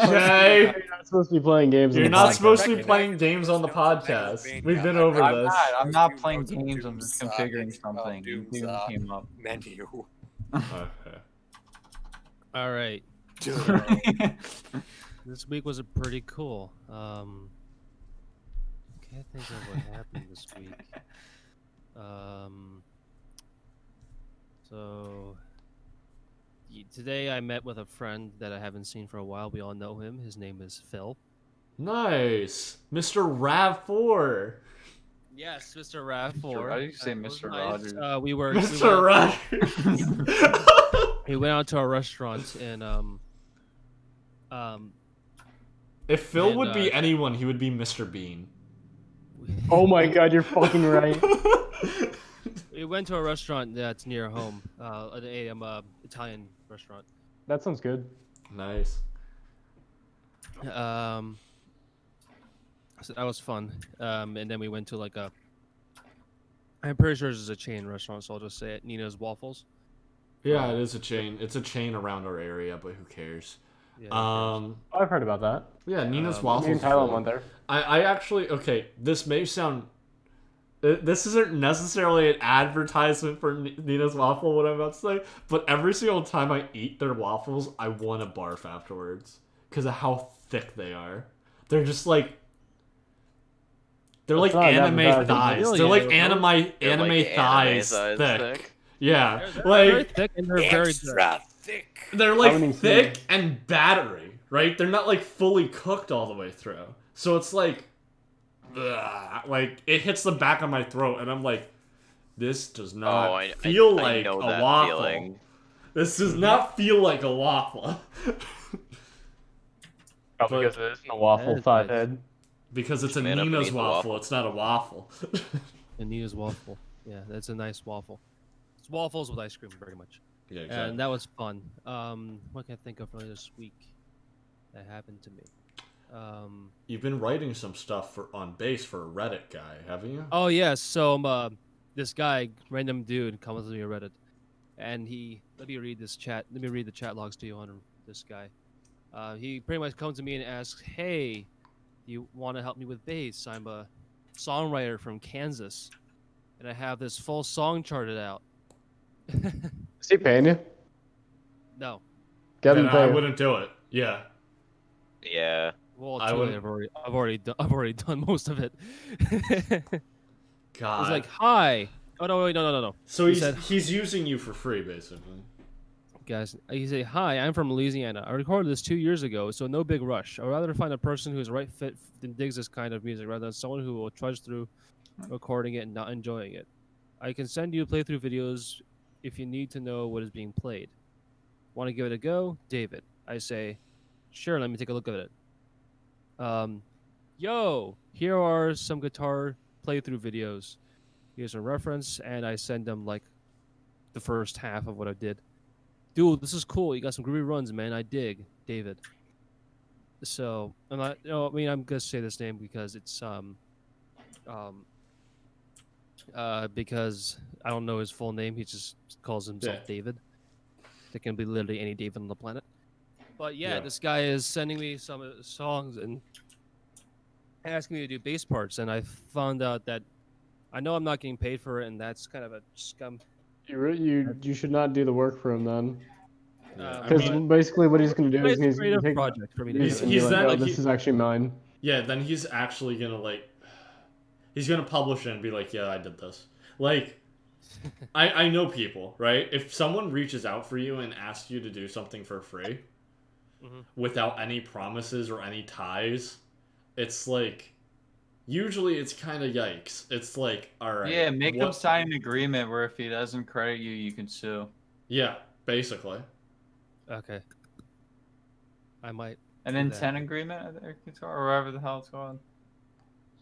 Jay! You're not supposed to be playing games. You're not supposed to be playing games on the podcast. We've been over this. I'm not playing games. I'm just configuring something. Doom came up. Menu. Okay. All right. This week was pretty cool. Can't think of what happened this week. So today I met with a friend that I haven't seen for a while. We all know him. His name is Phil. Nice, Mr. Rav4. Yes, Mr. Rav4. How do you say Mr. Rogers? We were Mr. Rogers. We went out to a restaurant and if Phil would be anyone, he would be Mr. Bean. Oh my god, you're fucking right. We went to a restaurant that's near home, an Italian restaurant. That sounds good. Nice. So that was fun. And then we went to like I'm pretty sure this is a chain restaurant, so I'll just say it. Nina's Waffles. Yeah, it is a chain. It's a chain around our area, but who cares? Yeah, I've heard about that. Yeah, Nina's Waffles. Me and Tyler went there. I actually, okay, this may sound... This isn't necessarily an advertisement for Nina's Waffle, what I'm about to say, but every single time I eat their waffles, I want to barf afterwards because of how thick they are. They're just like... They're like anime thighs. They're like anime thighs thick. Yeah, they're like... very thick and they're very good. Thick. They're like thick and battery, right? They're not like fully cooked all the way through. So it's like... Ugh, like it hits the back of my throat and I'm like, this does not feel like a waffle. Feeling. This does not feel like a waffle. Probably because it isn't a waffle, thought head. Because it's a Nina's waffle, it's not a waffle. A Nina's waffle. Yeah, that's a nice waffle. It's waffles with ice cream, very much. Yeah, exactly. And that was fun. What can I think of really this week that happened to me? You've been writing some stuff on base for a Reddit guy, haven't you? Oh yes. So this guy, random dude, comes to me on Reddit, and let me read this chat. Let me read the chat logs to you on this guy. He pretty much comes to me and asks, "Hey, do you want to help me with bass? I'm a songwriter from Kansas, and I have this full song charted out." Is he paying you? No. Get him I wouldn't do it. Yeah. Yeah. Well, I too late. would. I've already done most of it. It was God. like, hi. Oh no, wait, no. So He said, he's using you for free, basically. guys, you say, hi, I'm from Louisiana. I recorded this 2 years ago, so no big rush. I'd rather find a person who is right fit and digs this kind of music rather than someone who will trudge through recording it and not enjoying it. I can send you playthrough videos if you need to know what is being played. Want to give it a go? David. I say, sure, let me take a look at it. Yo, here are some guitar playthrough videos. Here's a reference, and I send them like the first half of what I did. Dude, this is cool. You got some groovy runs, man. I dig, David. So, I'm not. I mean, I'm gonna say this name because it's um, because I don't know his full name. He just calls himself Yeah. David. There can be literally any David on the planet. But yeah, Yeah. this guy is sending me some songs and asking me to do bass parts, and I found out that I know I'm not getting paid for it, and that's kind of a scum. You should not do the work for him then. Yeah. I Because mean, basically what he's going to do But is it's a he's going to creative take project for me to these do and it. be he's like, then oh, like this is actually mine. yeah. Then he's actually gonna like. He's gonna publish it and be like, yeah, I did this. Like, I know people, right? If someone reaches out for you and asks you to do something for free, without any promises or any ties, it's like usually it's kind of yikes. It's like, all right, Yeah, make him what? sign an agreement where if he doesn't credit you, you can sue. Yeah, basically. Okay. I might. An do that. intent agreement, or whatever the hell it's called.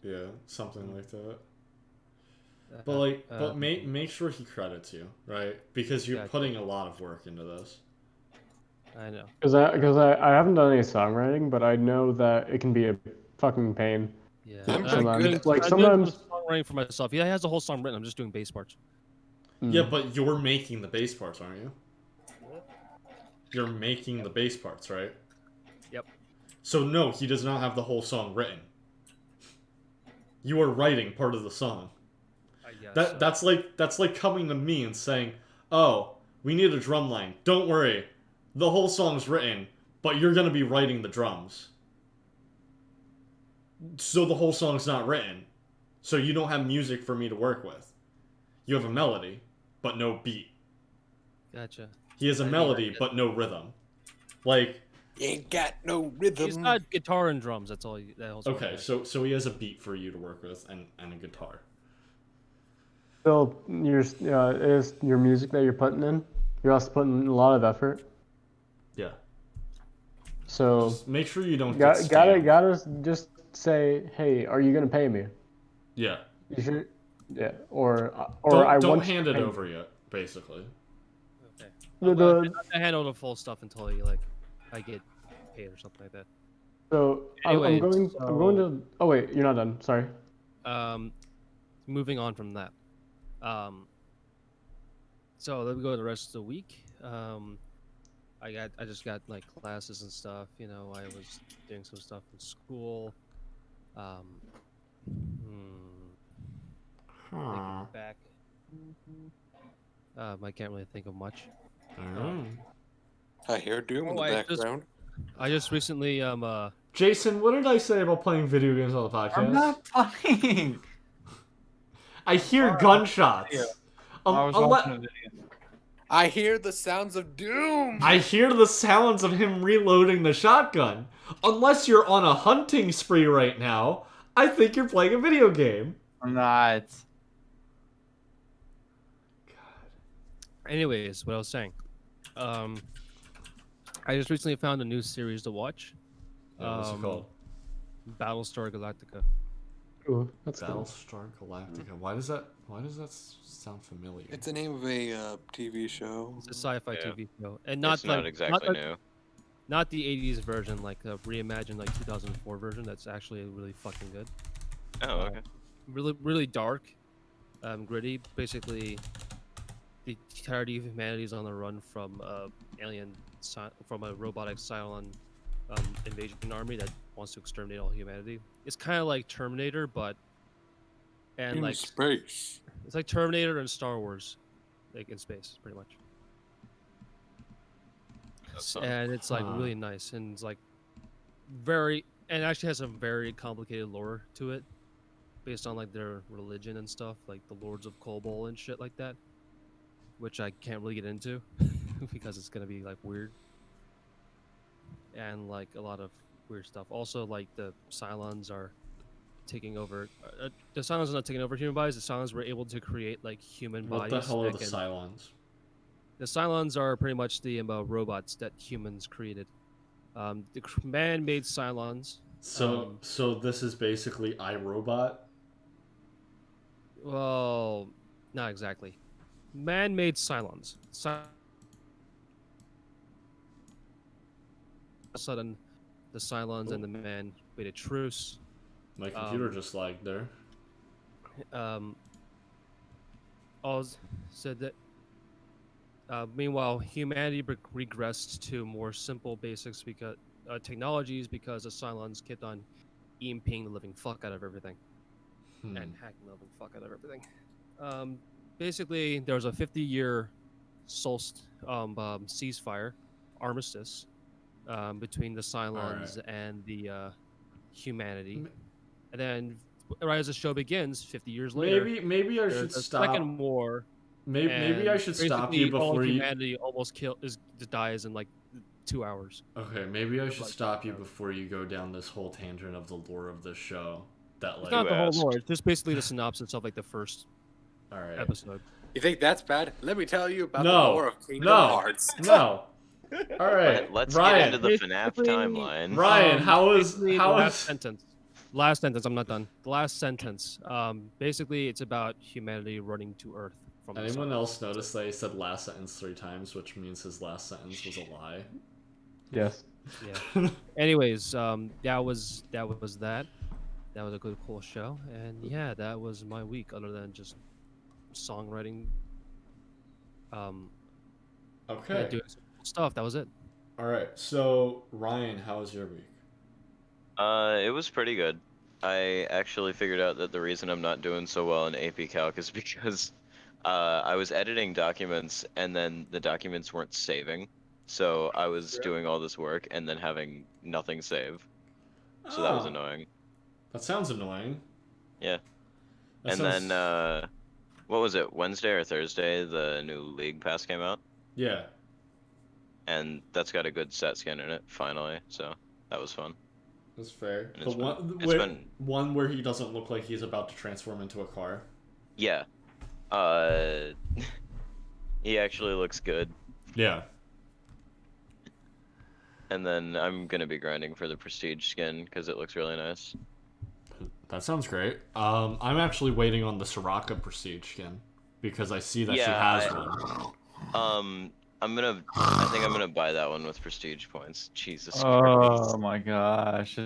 Yeah, something like that. But like, but make sure he credits you, right? Because you're putting a lot of work into this. I know. Because I haven't done any songwriting, but I know that it can be a fucking pain. Yeah. I'm I'm pretty good at like I'm sometimes doing songwriting for myself. He has a whole song written. I'm just doing bass parts. Yeah, but you're making the bass parts, aren't you? You're making the bass parts, right? Yep. So no, he does not have the whole song written. You are writing part of the song. I guess so. That's like coming to me and saying, "Oh, we need a drum line. Don't worry, the whole song's written, but you're gonna be writing the drums. So the whole song's not written. So you don't have music for me to work with. You have a melody, but no beat. Gotcha. He has a melody, but no rhythm. Like, Ain't got no rhythm. He's got guitar and drums. That's all. okay, so he has a beat for you to work with and a guitar. still is your music that you're putting in. You're also putting in a lot of effort. Yeah. So Just make sure you don't gotta just say, hey, are you gonna pay me? Yeah. You should. Yeah. Or don't hand it over yet. Basically. Okay. I'm not hand over the full stuff until I get paid or something like that. So Anyways, I'm going to. Oh wait, you're not done. Sorry. Moving on from that. So let me go to the rest of the week. I just got like classes and stuff. You know, I was doing some stuff in school. Thinking back. I can't really think of much. I hear Doom in the background. I just recently Jason, what did I say about playing video games on the podcast? I'm not playing. I hear gunshots. I was watching a video. I hear the sounds of Doom. I hear the sounds of him reloading the shotgun. Unless you're on a hunting spree right now, I think you're playing a video game. I'm not. Anyways, what I was saying. I just recently found a new series to watch. What's it called? Battlestar Galactica. Ooh, that's Battlestar Galactica. Why does that sound familiar? It's the name of a TV show. It's a sci-fi TV show, and not it's not exactly new. Not the '80s version, like the reimagined like 2004 version. That's actually really fucking good. Oh, okay. Really dark, gritty. Basically, the entirety of humanity is on the run from from a robotic Cylon invasion army that wants to exterminate all humanity. It's kind of like Terminator, but in space. It's like Terminator and Star Wars, like in space, pretty much. And it's like really nice, and it's like very and it actually has some very complicated lore to it, based on like their religion and stuff, like the Lords of Kobol and shit like that, which I can't really get into because it's gonna be like weird and like a lot of weird stuff. Also, like the Cylons are taking over. The Cylons are not taking over human bodies. The Cylons were able to create like human What bodies. the hell are the Cylons? The Cylons are pretty much the robots that humans created. The man-made Cylons. So this is basically iRobot. Well, not exactly. Man-made Cylons. Sudden, the Cylons and the man made a truce. My computer just lagged there. Oz said that. Meanwhile, humanity regressed to more simple basics because technologies because the Cylons kept on EMPing the living fuck out of everything and hacking the living fuck out of everything. Basically, there was a 50-year ceasefire, armistice, between the Cylons and the humanity, and then right as the show begins, 50 years later, maybe I should stop. Second war. Maybe I should stop you before all humanity almost dies in like 2 hours. Okay, maybe I should stop you before you go down this whole tangent of the lore of this show. That like it's not the whole lore. It's just basically the synopsis of like the first episode. You think that's bad? Let me tell you about the lore of Kingdom Hearts. No. All right, Let's Ryan. get into the FNAF timeline. Ryan, how is Last sentence. I'm not done. The last sentence. Basically, it's about humanity running to Earth. From anyone else notice that he said last sentence 3 times, which means his last sentence was a lie? Yes. Yeah. Anyways, that was that. That was a good, cool show, and yeah, that was my week. Other than just songwriting. Okay. Doing some cool stuff. That was it. All right. So Ryan, how was your week? It was pretty good. I actually figured out that the reason I'm not doing so well in AP Calc is because I was editing documents and then the documents weren't saving. So I was doing all this work and then having nothing save. So that was annoying. That sounds annoying. Yeah. Then, what was it, Wednesday or Thursday, the new League Pass came out? Yeah. And that's got a good set skin in it, finally, so that was fun. That's fair. The one where he doesn't look like he's about to transform into a car. Yeah. He actually looks good. Yeah. And then I'm gonna be grinding for the Prestige skin, because it looks really nice. That sounds great. I'm actually waiting on the Soraka Prestige skin, because I see that she has one. I think I'm gonna buy that one with Prestige points. Jesus Christ. Oh my gosh.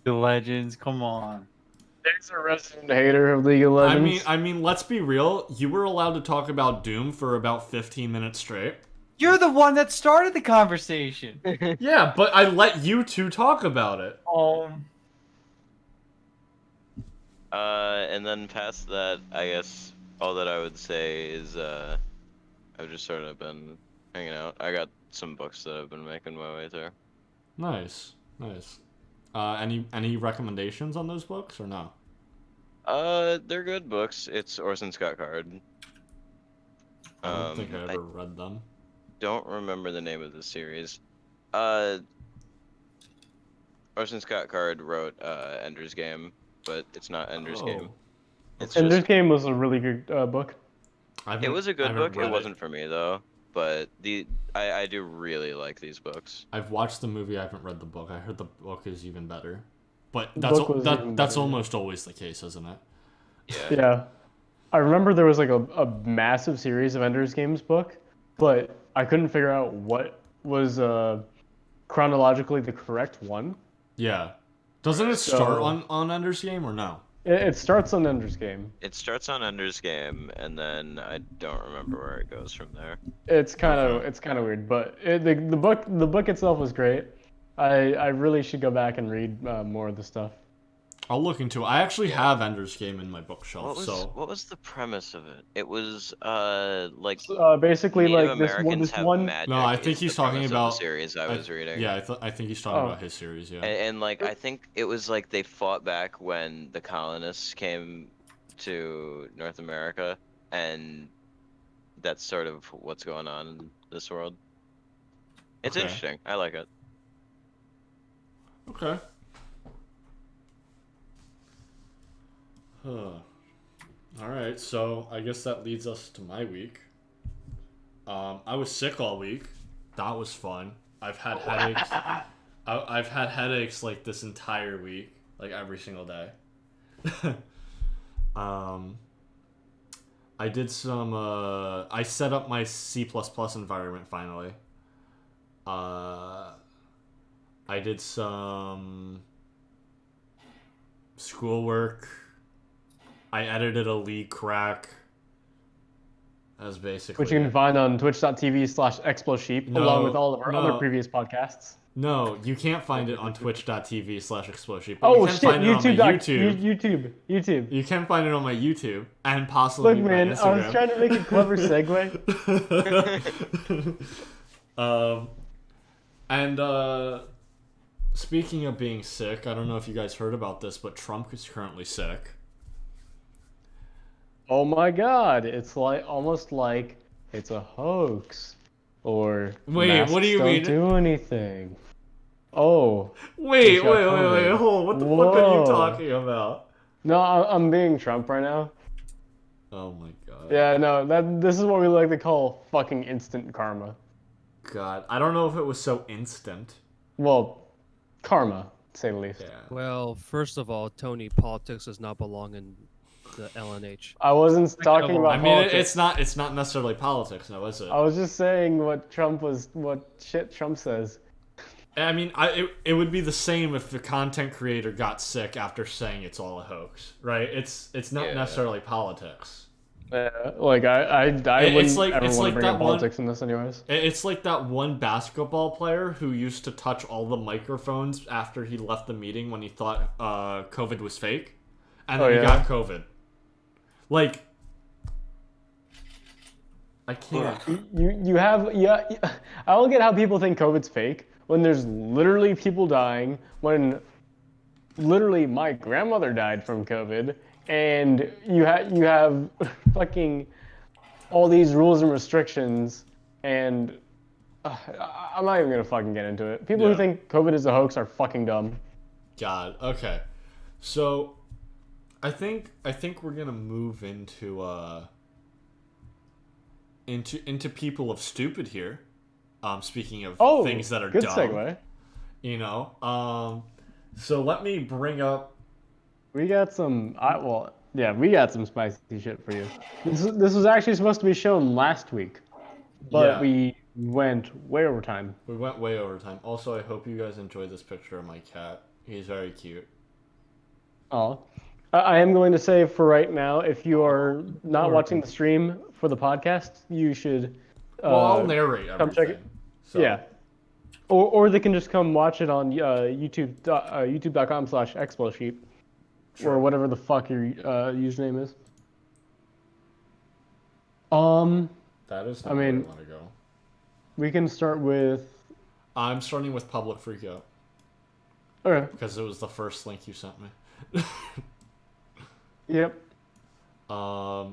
The Legends, come on. There's a resident hater of League of Legends. I mean, let's be real. You were allowed to talk about Doom for about 15 minutes straight. You're the one that started the conversation. Yeah, but I let you two talk about it. And then past that, I guess all that I would say is I've just sort of been hanging out. I got some books that I've been making my way through. Nice. Any recommendations on those books or no? They're good books. It's Orson Scott Card. I don't think I ever read them. Don't remember the name of the series. Orson Scott Card wrote Ender's Game, but it's not Ender's Game. Ender's Game was a really good book. It was a good book. It wasn't for me though. But I do really like these books. I've watched the movie. I haven't read the book. I heard the book is even better. But that's almost always the case, isn't it? Yeah. I remember there was like a massive series of Ender's Games book, but I couldn't figure out what was chronologically the correct one. Yeah. Doesn't it start on Ender's Game or no? It starts on Ender's Game. It starts on Ender's Game, and then I don't remember where it goes from there. It's kind of weird, but the book itself was great. I really should go back and read more of the stuff. I'll look into it. I actually have Ender's Game in my bookshelf, What was the premise of it? It was like Basically, Native like Americans this have one. magic. No, I think Is the he's talking premise of the about. series I was reading. Yeah, I think he's talking about his series. Yeah. And like I think it was like they fought back when the colonists came to North America, and that's sort of what's going on in this world. It's Okay. interesting. I like it. Okay. Huh. All right, so I guess that leads us to my week. I was sick all week. That was fun. I've had headaches. I've had headaches like this entire week, like every single day. I did some. I set up my C++ environment finally. I did some schoolwork. I edited a league crack. That's basically Which you can find on twitch.tv/explosheep, along with all of our other previous podcasts. No, you can't find it on twitch.tv/explosheep. Oh you can shit! find it YouTube. on my YouTube. YouTube. You can find it on my YouTube and possibly Look, my man, Instagram. I was trying to make a clever segue. Speaking of being sick, I don't know if you guys heard about this, but Trump is currently sick. Oh my god, it's like almost like it's a hoax. Or wait, what do you mean? Don't do anything. Oh. Wait, hold on. What the fuck are you talking about? No, I'm being Trump right now. Oh my god. Yeah, no, this is what we like to call fucking instant karma. God, I don't know if it was so instant. Well, karma, to say the least. Yeah. Well, first of all, Tony, politics does not belong in the LNH. I wasn't talking about politics. politics. It's not necessarily politics, no, is it? I was just saying what shit Trump says. I mean, it would be the same if the content creator got sick after saying it's all a hoax, right? It's not necessarily politics. Like I wouldn't ever want to bring up politics in this anyways. It's like that one basketball player who used to touch all the microphones after he left the meeting when he thought COVID was fake, and then he got COVID. Like, I can't. You have I don't get how people think COVID's fake when there's literally people dying, when literally my grandmother died from COVID, and you have fucking all these rules and restrictions, and I'm not even gonna fucking get into it. People who think COVID is a hoax are fucking dumb. God. Okay. So, I think we're gonna move into people of stupid here. Speaking of things that are good dumb. Segue. You know. So let me bring up. We got some. We got some spicy shit for you. This was actually supposed to be shown last week, but we went way over time. We went way over time. Also, I hope you guys enjoyed this picture of my cat. He's very cute. Oh, I am going to say for right now, if you are not watching the stream for the podcast, you should. I'll narrate everything. Come check it. So. Yeah. Or they can just come watch it on youtube.com/explosheep. Sure. Or whatever the fuck your username is. That is not where I want to go. We can start with. I'm starting with Public Freakout. Okay. Because it was the first link you sent me. Yep. All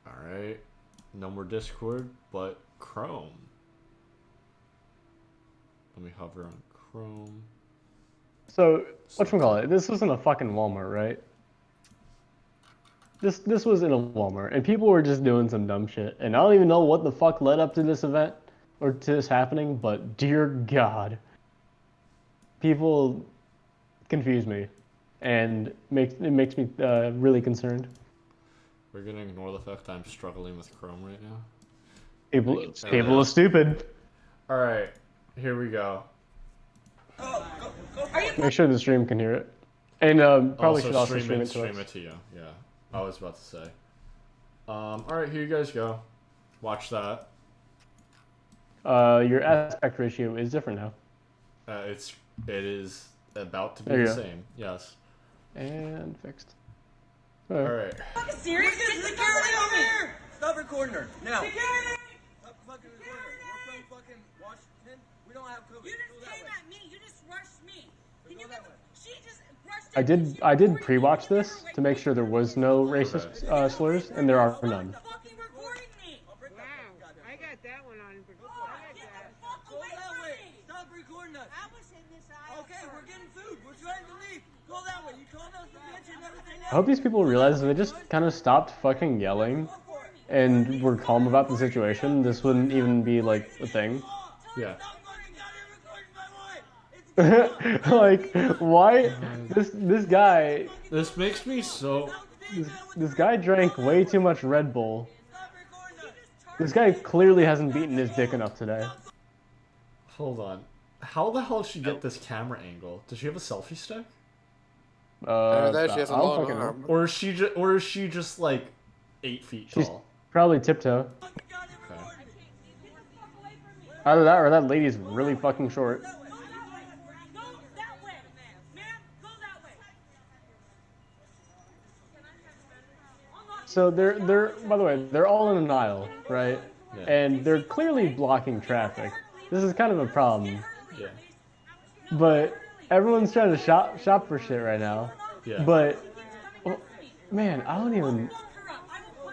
right. No more Discord, but Chrome. Let me hover on Chrome. So, whatchamacallit, this wasn't a fucking Walmart, right? This was in a Walmart, and people were just doing some dumb shit. And I don't even know what the fuck led up to this event, or to this happening, but dear God. People confuse me, and it makes me really concerned. We're gonna ignore the fact I'm struggling with Chrome right now. People are stupid. Alright, here we go. Make sure the stream can hear it. And probably should also stream it to you. Yeah, I was about to say. Alright, here you guys go. Watch that. Your aspect ratio is different now. It is about to be the same. Yes. And fixed. All right. Serious? Get security over here! Stop recording her now. Security! Stop fucking recording her. We're from fucking Washington. We don't have COVID. You just came at me. You just rushed me. Can you get? She just brushed. I did pre-watch this to make sure there was no racist slurs, and there are none. Fucking recording me. Wow, I got that one on. Get the fuck Go away that from way. me. Stop recording us. I was in this aisle. Okay, we're getting food. We're trying to leave. Go that way. You called us a bitch and everything else. I hope these people realize if they just kind of stopped fucking yelling and were calm about the situation, this wouldn't even be like a thing. Yeah. Like, why this guy This makes me so. this guy drank way too much Red Bull. This guy clearly hasn't beaten his dick enough today. Hold on. How the hell did she get this camera angle? Does she have a selfie stick? That she has a I don't long fucking know. arm. Or is she just like 8 feet She's tall? probably tiptoe. Okay. Either that or that lady's really fucking short. So they're by the way, they're all in an aisle, right? Yeah. And they're clearly blocking traffic. This is kind of a problem. Yeah. But everyone's trying to shop for shit right now. Yeah. But man, I don't even.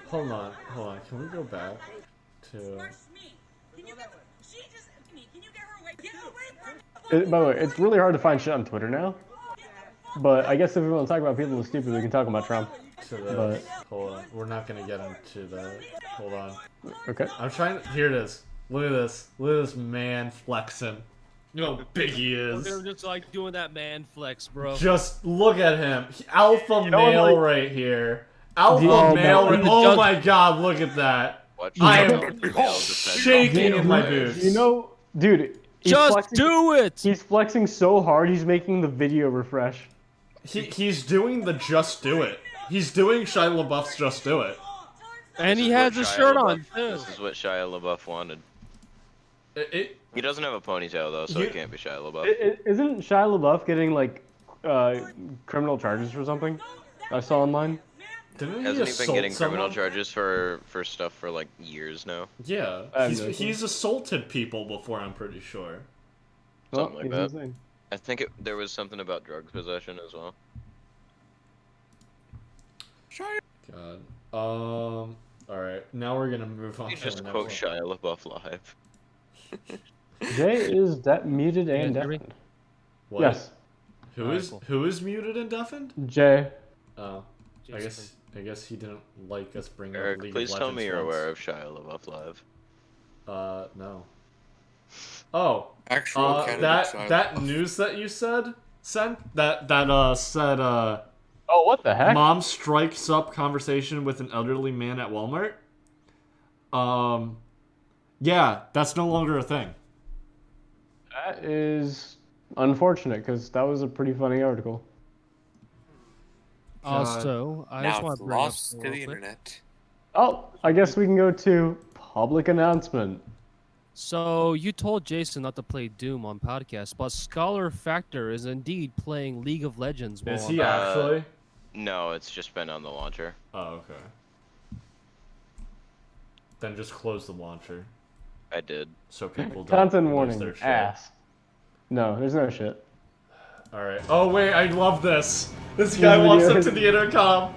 Hold on. Can we go back to? By the way, it's really hard to find shit on Twitter now. But I guess if we want to talk about people who are stupid, we can talk about Trump. Hold on. We're not gonna get into that. Hold on. Okay. I'm trying. Here it is. Look at this. Look at this man flexing. You know how big he is. They're just like doing that man flex, bro. Just look at him. Alpha male like- right here. Alpha Oh, male. man. Oh my god, look at that. Watch I out, am male defense. shaking in my boots. You know, dude. Just do it! He's flexing so hard, he's making the video refresh. He's doing the just do it. He's doing Shia LaBeouf's just do it. And he This is has what a Shia shirt LaBeouf- on, too. This is what Shia LaBeouf wanted. It He doesn't have a ponytail though, so You- it can't be Shia LaBeouf. Isn't Shia LaBeouf getting like criminal charges for something? I saw online. didn't Hasn't he been assault getting criminal someone? charges for stuff for like years now? Yeah, I have no clue. he's assaulted people before. I'm pretty sure. Something like he's that. insane. I think there was something about drug possession as well. God. All right. Now we're gonna move on You to just the next quote one. Shia LaBeouf live. Jay is that muted and guys hear me? deafened. What? Yes, Who Alright, is cool. who is muted and deafened? Jay. Oh, I guess he didn't like us bringing up Eric, League please of tell Legends me you're once. aware of Shia LaBeouf live. No. Oh, Actual candidate that silence. news that you said said. Oh, what the heck? Mom strikes up conversation with an elderly man at Walmart. Yeah, that's no longer a thing. That is unfortunate because that was a pretty funny article. Also, I just Now want it's to bring up lost to real the quick. internet. Oh, I guess we can go to public announcement. So you told Jason not to play Doom on podcast, but Scholar Factor is indeed playing League of Legends. Is while he on- actually? No, it's just been on the launcher. Oh, okay. Then just close the launcher I did. so people don't Content lose warning. their shit. Ass. No, there's no shit. All right. Oh wait, I love this. This guy walks up to the intercom.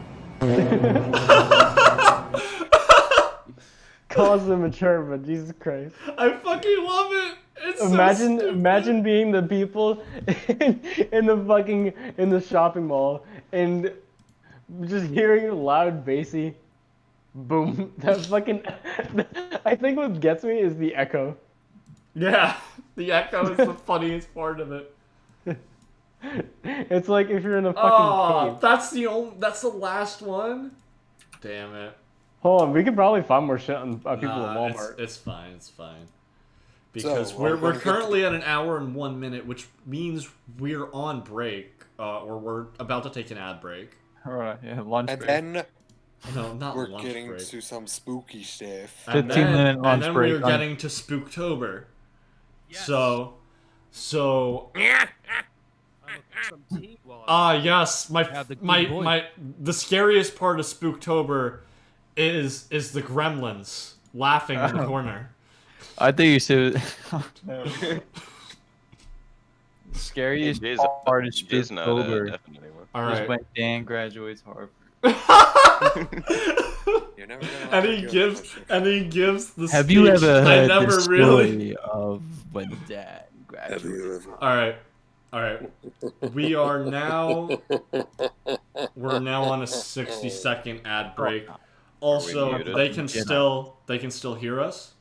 Calls them mature, but Jesus Christ. I fucking love it. It's Imagine, so stupid. imagine being the people in the shopping mall and just hearing loud bassy boom. That fucking. I think what gets me is the echo. Yeah, the echo is the funniest part of it. It's like if you're in a fucking Oh, cave. that's the last one. Damn it. Hold on, we could probably find more shit on people at Nah, Walmart. It's fine. It's fine. Because So, we're gonna get currently at an hour and 1 minute, which means we're on break, or we're about to take an ad break. Alright, yeah, lunch And break. then No, not we're lunch getting break. to some spooky stuff. And 15-minute lunch and then break we're on- getting to Spooktober. Yes. So I'm some tea while I'm yes, have the good voice. the scariest part of Spooktober is the gremlins laughing in the corner. I think you said scariest Jay's part of not Spooktober deaf anymore. All is right. when Dan graduates Harvard. You're never gonna and let he that go, gives Christian. the Have speech you ever I heard never the really. story of when Dan Have you graduates? ever? All right. We are now on a 60-second ad break. Also, muted? they can still hear us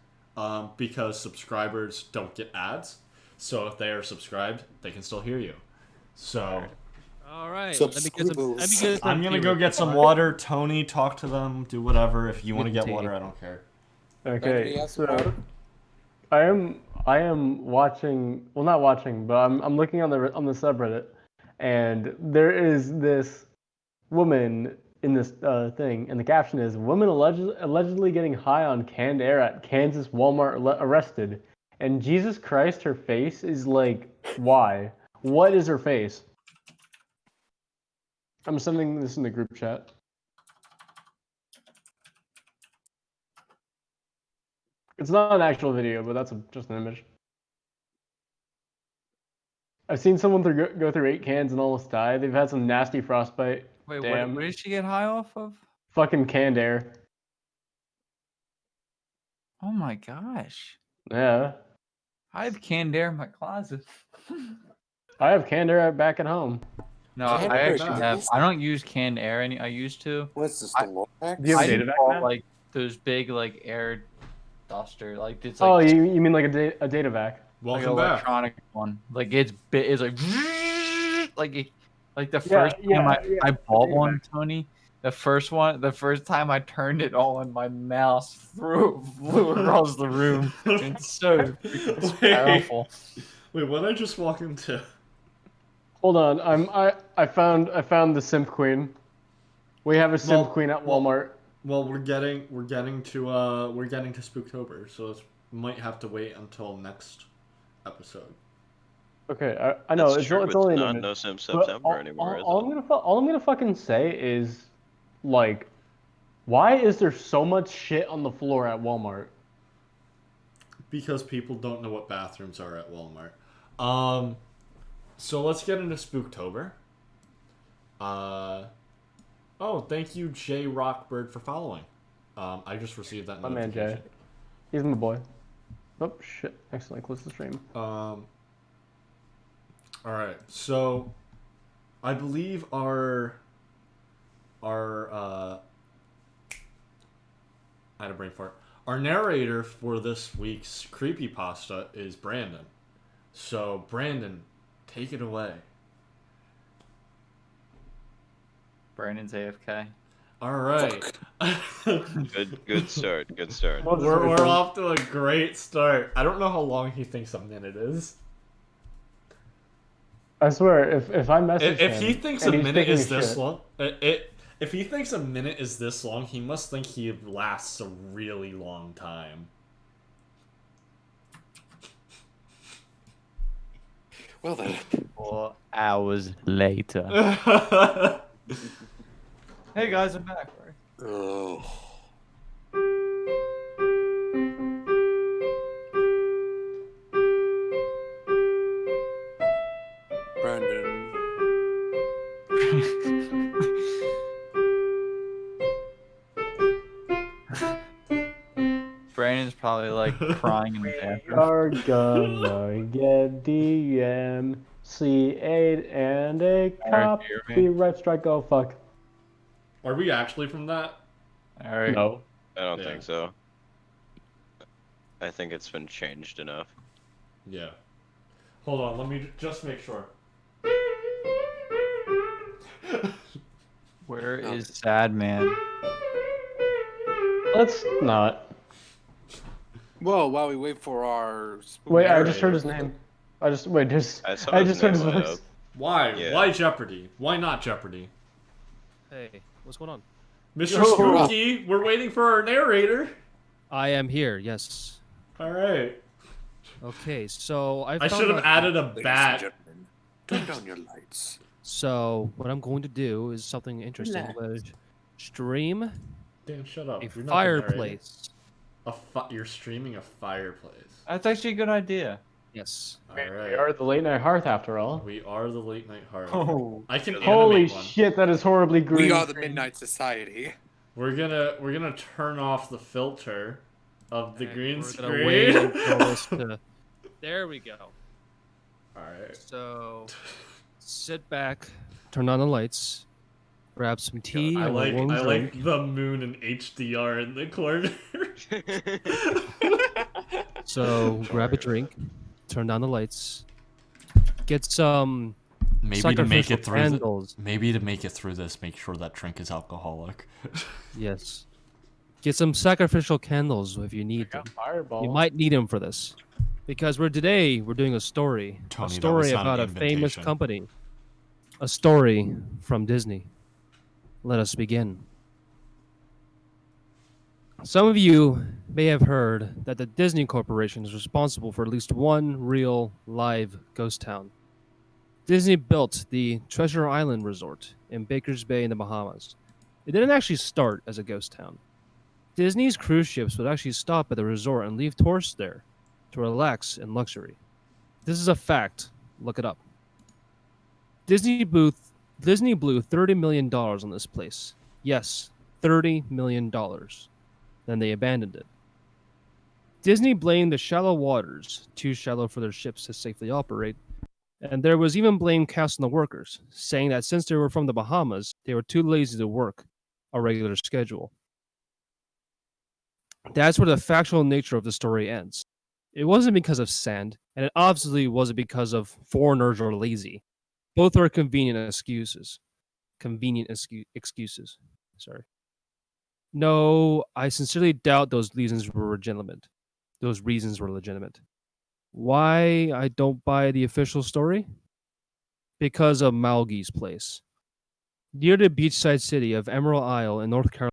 because subscribers don't get ads. So if they are subscribed, they can still hear you. So All right. Let me get some I'm gonna tea go real get some water. Tony, talk to them. Do whatever. If you want to get tea. water, I don't care. Okay, have some so water? I am watching. Well, not watching, but I'm looking on the subreddit, and there is this woman in this thing, and the caption is "Woman allegedly getting high on canned air at Kansas Walmart arrested." And Jesus Christ, her face is like, why? What is her face? I'm sending this in the group chat. It's not an actual video, but that's just an image. I've seen someone go through 8 cans and almost die. They've had some nasty frostbite. Wait, Damn. what did she get high off of? Fucking canned air. Oh my gosh. Yeah. I have canned air in my closet. I have canned air back at home. No, Canned I air, actually have. I don't use canned air I used to. What's this, the Lorax? Do you have I a data just vac, bought man? like those big like air duster. Like it's Oh, like you mean like a data vac? like Welcome an back. electronic one. Like it's like like the Yeah, first time I yeah, bought data one, vac. Tony. The first time I turned it on, my mouse flew across the room. It's so freaking powerful. Wait, what did I just walk into? Hold on, I found the simp queen. We have a simp queen at Walmart. Well, we're getting to Spooktober, so it might have to wait until next episode. Okay, I know That's it's true. it's only an not image. No Sim But September anymore, is it? all I'm gonna fucking say is, like, why is there so much shit on the floor at Walmart? Because people don't know what bathrooms are at Walmart. So let's get into Spooktober. Oh, thank you, Jay Rockbird, for following. I just received that My man notification. Jay. He's my boy. Oh shit! Accidentally closed the stream. All right, so I believe our I had a brain fart. Our narrator for this week's creepypasta is Brandon. So Brandon, take it away. Brandon's AFK. All right. Good start. Good start. We're off to a great start. I don't know how long he thinks a minute is. I swear, if I message him, if he thinks a minute is this long, if he thinks a minute is this long, he must think he lasts a really long time. Well then. 4 hours later. Hey guys, I'm back. Oh. Brandon. Brandon's probably like crying in the bathroom. We are gonna get DMCA'd and a copyright strike. Oh fuck. Are we actually from that? All right. No. I don't think so. I think it's been changed enough. Yeah. Hold on, let me just make sure. Where is Sad Man? Let's not. Well, while we wait for our Wait, I just heard his name. I just heard his voice. Why? Yeah. Why Jeopardy? Why not Jeopardy? Hey, what's going on? Mr. Spooky, we're waiting for our narrator. I am here. Yes. All right. Okay, so I should have added a bat Turn down your lights. So what I'm going to do is something interesting. I'm going to stream Dan, shut up. a You're not the narrator. fireplace. You're streaming a fireplace. That's actually a good idea. Yes. All We right. are the late night hearth after all. We are the late night Hearth. Oh, I can Holy animate one. shit, that is horribly green. We are the Midnight Society. We're gonna turn off the filter of the green We're screen. gonna wait until this There we go. All right. So sit back, turn on the lights, grab some tea. I and a warm drink. like the moon and HDR in the corner. So grab a drink, turn down the lights, get some Maybe to make it through candles. maybe to make it through this, make sure that drink is alcoholic. Yes. Get some sacrificial candles if you need them. Fireball. You might need them for this. Because today we're doing a story. Tony, a that story was not about an a famous invitation. company. A story from Disney. Let us begin. Some of you may have heard that the Disney Corporation is responsible for at least one real live ghost town. Disney built the Treasure Island Resort in Baker's Bay in the Bahamas. It didn't actually start as a ghost town. Disney's cruise ships would actually stop at the resort and leave tourists there to relax in luxury. This is a fact. Look it up. Disney blew $30 million on this place. Yes, $30 million. Then they abandoned it. Disney blamed the shallow waters, too shallow for their ships to safely operate, and there was even blame cast on the workers, saying that since they were from the Bahamas, they were too lazy to work a regular schedule. That's where the factual nature of the story ends. It wasn't because of sand, and it obviously wasn't because of foreigners or lazy. Both are convenient excuses. Excuses. Sorry. No, I sincerely doubt those reasons were legitimate. Why I don't buy the official story? Because of Malgi's place. Near the beachside city of Emerald Isle in North Carolina,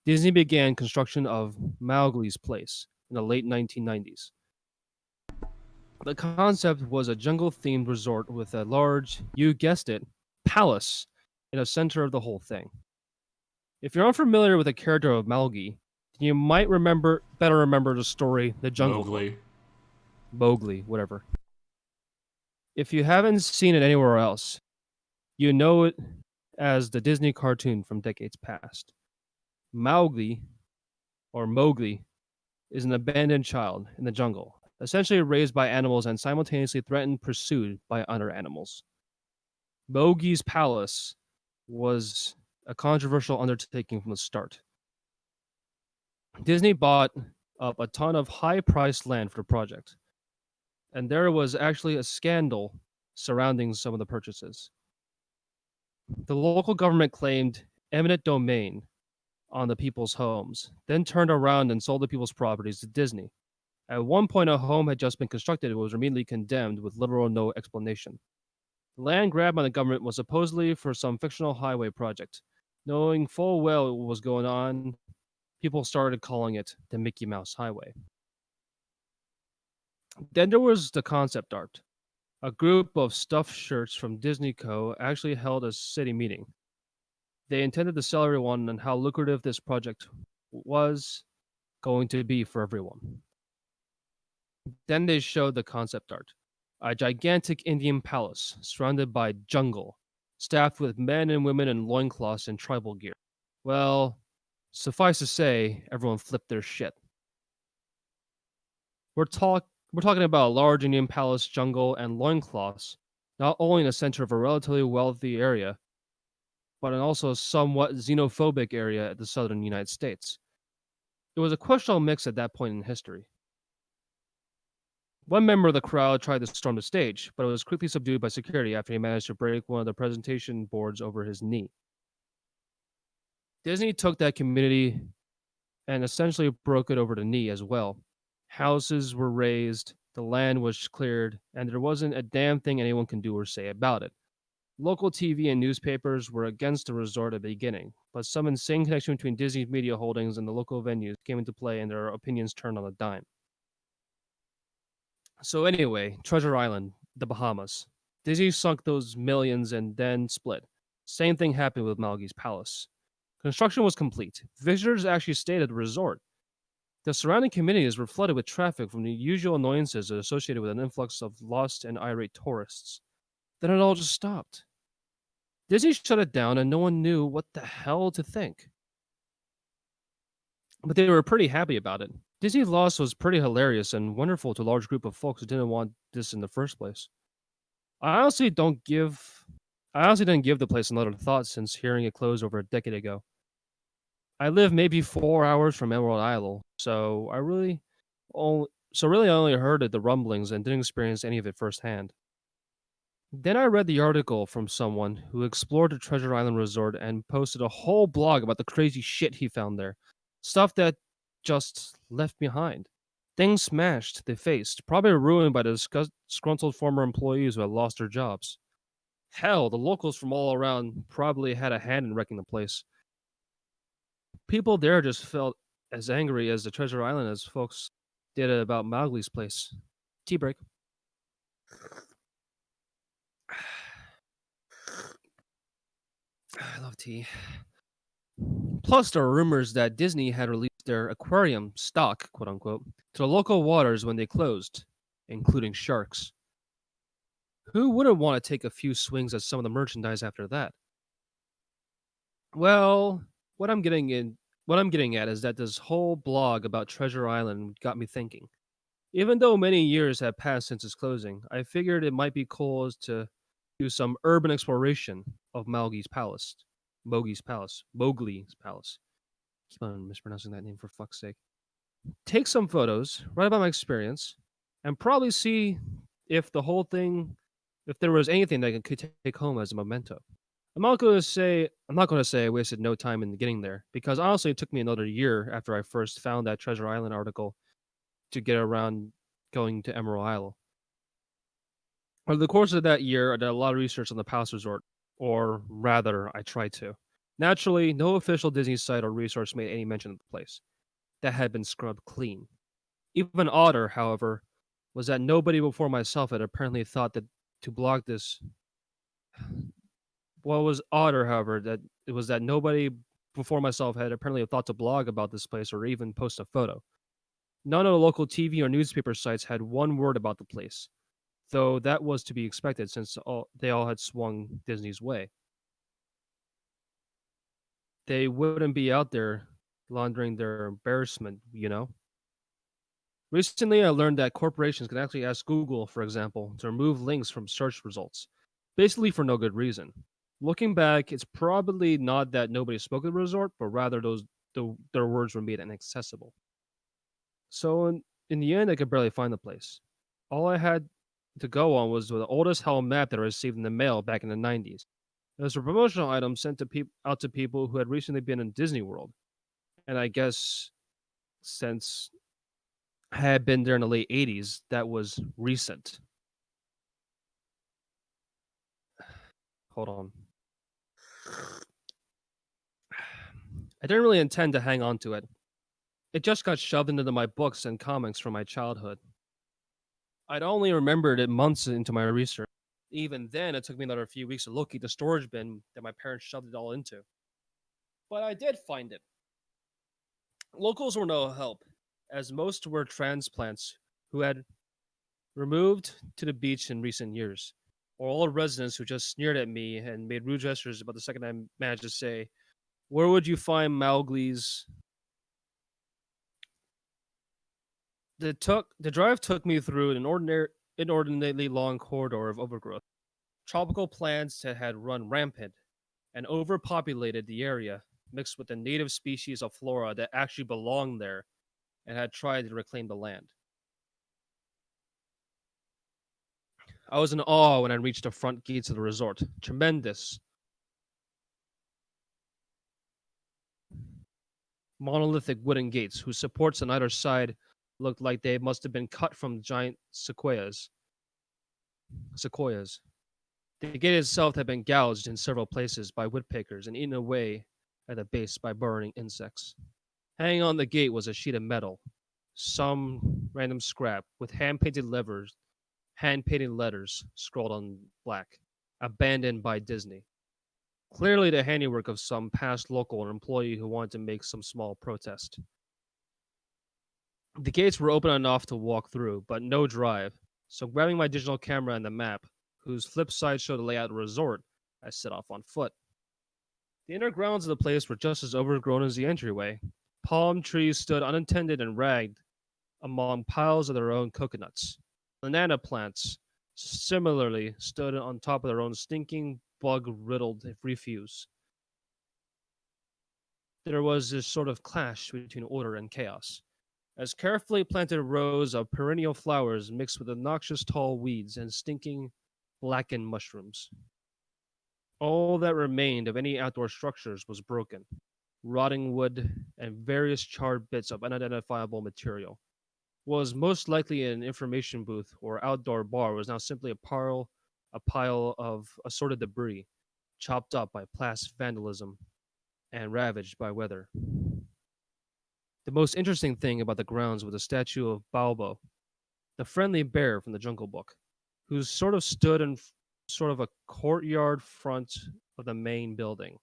Disney began construction of Mowgli's Place in the late 1990s. The concept was a jungle-themed resort with a large, you guessed it, palace in the center of the whole thing. If you're unfamiliar with the character of Mowgli, you might better remember the story The Jungle Book. Mowgli, whatever. If you haven't seen it anywhere else, you know it as the Disney cartoon from decades past. Mowgli, or Mowgli, is an abandoned child in the jungle, essentially raised by animals and simultaneously threatened, pursued by other animals. Mowgli's palace was a controversial undertaking from the start. Disney bought up a ton of high-priced land for the project, and there was actually a scandal surrounding some of the purchases. The local government claimed eminent domain on the people's homes, then turned around and sold the people's properties to Disney. At one point, a home had just been constructed and was immediately condemned with little or no explanation. The land grab by the government was supposedly for some fictional highway project. Knowing full well what was going on, people started calling it the Mickey Mouse Highway. Then there was the concept art. A group of stuffed shirts from Disney Co. actually held a city meeting. They intended to sell everyone on how lucrative this project was going to be for everyone. Then they showed the concept art. A gigantic Indian palace surrounded by jungle, staffed with men and women in loincloths and tribal gear. Well, suffice to say, everyone flipped their shit. We're talking about a large Indian palace, jungle, and loincloths, not only in the center of a relatively wealthy area, but in also a somewhat xenophobic area at the southern United States. It was a questionable mix at that point in history. One member of the crowd tried to storm the stage, but it was quickly subdued by security after he managed to break one of the presentation boards over his knee. Disney took that community and essentially broke it over the knee as well. Houses were razed, the land was cleared, and there wasn't a damn thing anyone can do or say about it. Local TV and newspapers were against the resort at the beginning, but some insane connection between Disney's media holdings and the local venues came into play and their opinions turned on a dime. So anyway, Treasure Island, the Bahamas. Disney sunk those millions and then split. Same thing happened with Malgi's Palace. Construction was complete. Visitors actually stayed at the resort. The surrounding communities were flooded with traffic from the usual annoyances associated with an influx of lost and irate tourists. Then it all just stopped. Disney shut it down and no one knew what the hell to think. But they were pretty happy about it. Disney's loss was pretty hilarious and wonderful to a large group of folks who didn't want this in the first place. I honestly don't give I honestly didn't give the place another thought since hearing it close over a decade ago. I live maybe 4 hours from Emerald Isle, so I only heard of the rumblings and didn't experience any of it firsthand. Then I read the article from someone who explored the Treasure Island Resort and posted a whole blog about the crazy shit he found there. Stuff that just left behind. Things smashed, defaced, probably ruined by the disgruntled former employees who had lost their jobs. Hell, the locals from all around probably had a hand in wrecking the place. People there just felt as angry as the Treasure Island as folks did about Mowgli's place. Tea break. I love tea. Plus, there are rumors that Disney had released their aquarium stock, quote unquote, to the local waters when they closed, including sharks. Who wouldn't want to take a few swings at some of the merchandise after that? Well, what I'm getting in what I'm getting at is that this whole blog about Treasure Island got me thinking. Even though many years have passed since its closing, I figured it might be cool to do some urban exploration of Mowgli's Palace. Keep on mispronouncing that name for fuck's sake. Take some photos, write about my experience, and probably see if the whole thing, if there was anything that I could take home as a memento. I'm not going to say I wasted no time in getting there because honestly, it took me another year after I first found that Treasure Island article to get around going to Emerald Isle. Over the course of that year, I did a lot of research on the Palace Resort, or rather, I tried to. Naturally, no official Disney site or resource made any mention of the place. That had been scrubbed clean. Even odder, however, was that nobody before myself had apparently thought that to blog this. What was odder, however, that it was that nobody before myself had apparently thought to blog about this place or even post a photo. None of the local TV or newspaper sites had one word about the place, though that was to be expected since they all had swung Disney's way. They wouldn't be out there laundering their embarrassment, you know? Recently, I learned that corporations can actually ask Google, for example, to remove links from search results, basically for no good reason. Looking back, it's probably not that nobody spoke at the resort, but rather their words were made inaccessible. So in the end, I could barely find the place. All I had to go on was the oldest hell map that I received in the mail back in the 90s. It was a promotional item sent to out to people who had recently been in Disney World. And I guess since I had been there in the late 80s, that was recent. Hold on. I didn't really intend to hang on to it. It just got shoved into my books and comics from my childhood. I'd only remembered it months into my research. Even then, it took me another few weeks to locate the storage bin that my parents shoved it all into. But I did find it. Locals were no help, as most were transplants who had removed to the beach in recent years, or old residents who just sneered at me and made rude gestures about the second I managed to say, "Where would you find Mowgli's?" The drive took me through an inordinately long corridor of overgrowth. Tropical plants that had run rampant and overpopulated the area, mixed with the native species of flora that actually belonged there and had tried to reclaim the land. I was in awe when I reached the front gates of the resort. Tremendous, monolithic wooden gates whose supports on either side looked like they must have been cut from giant sequoias. The gate itself had been gouged in several places by woodpeckers and eaten away at the base by burrowing insects. Hanging on the gate was a sheet of metal, some random scrap with hand painted letters hand-painted letters scrawled on black, abandoned by Disney. Clearly the handiwork of some past local or employee who wanted to make some small protest. The gates were open enough to walk through, but no drive, so grabbing my digital camera and the map, whose flip side showed the layout of the resort, I set off on foot. The inner grounds of the place were just as overgrown as the entryway. Palm trees stood unattended and ragged among piles of their own coconuts. Banana plants similarly stood on top of their own stinking, bug-riddled refuse. There was this sort of clash between order and chaos, as carefully planted rows of perennial flowers mixed with obnoxious tall weeds and stinking, blackened mushrooms. All that remained of any outdoor structures was broken, rotting wood and various charred bits of unidentifiable material. What was most likely an information booth or outdoor bar was now simply a pile of assorted debris, chopped up by past vandalism and ravaged by weather. The most interesting thing about the grounds was the statue of Balbo, the friendly bear from the Jungle Book, who sort of stood in sort of a courtyard front of the main building.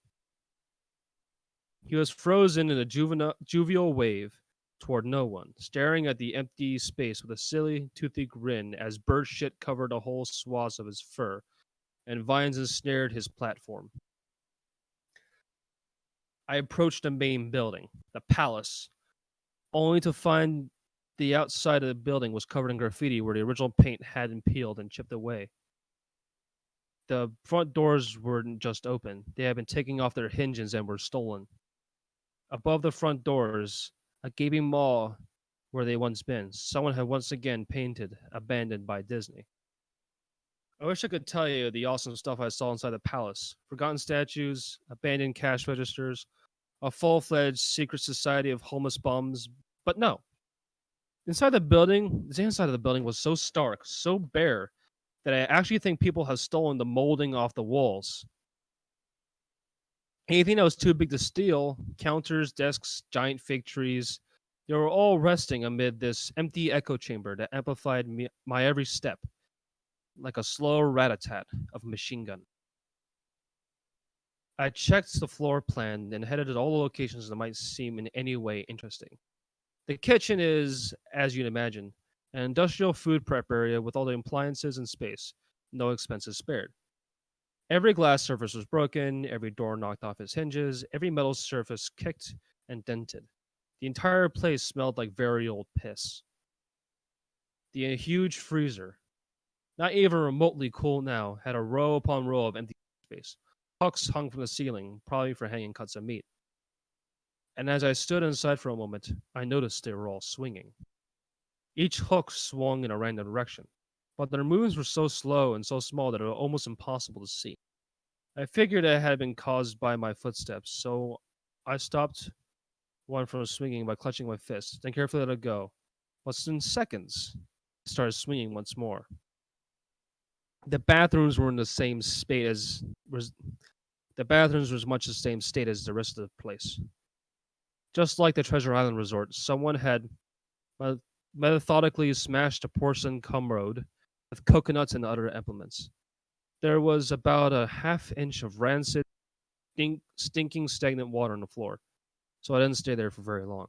He was frozen in a jovial wave toward no one, staring at the empty space with a silly, toothy grin as bird shit covered a whole swath of his fur, and vines ensnared his platform. I approached the main building, the palace, only to find the outside of the building was covered in graffiti where the original paint had been peeled and chipped away. The front doors weren't just open, they had been taken off their hinges and were stolen. Above the front doors, a gaping maw where they once been, someone had once again painted abandoned by Disney. I wish I could tell you the awesome stuff I saw inside the palace. Forgotten statues, abandoned cash registers, a full-fledged secret society of homeless bums, but no. The inside of the building was so stark, so bare, that I actually think people have stolen the molding off the walls. Anything that was too big to steal, counters, desks, giant fig trees, they were all resting amid this empty echo chamber that amplified my every step, like a slow rat-a-tat of a machine gun. I checked the floor plan and headed to all the locations that might seem in any way interesting. The kitchen is, as you'd imagine, an industrial food prep area with all the appliances and space, no expenses spared. Every glass surface was broken, every door knocked off its hinges, every metal surface kicked and dented. The entire place smelled like very old piss. The huge freezer, not even remotely cool now, had a row upon row of empty space. Hooks hung from the ceiling, probably for hanging cuts of meat. And as I stood inside for a moment, I noticed they were all swinging. Each hook swung in a random direction, but their movements were so slow and so small that it was almost impossible to see. I figured it had been caused by my footsteps, so I stopped one from swinging by clutching my fist, then carefully let it go. Within seconds, it started swinging once more. The bathrooms were in the same state as the bathrooms was much the same state as the rest of the place. Just like the Treasure Island resort, someone had methodically smashed a porcelain commode with coconuts and other implements. There was about a half-inch of rancid, stinking stagnant water on the floor, so I didn't stay there for very long.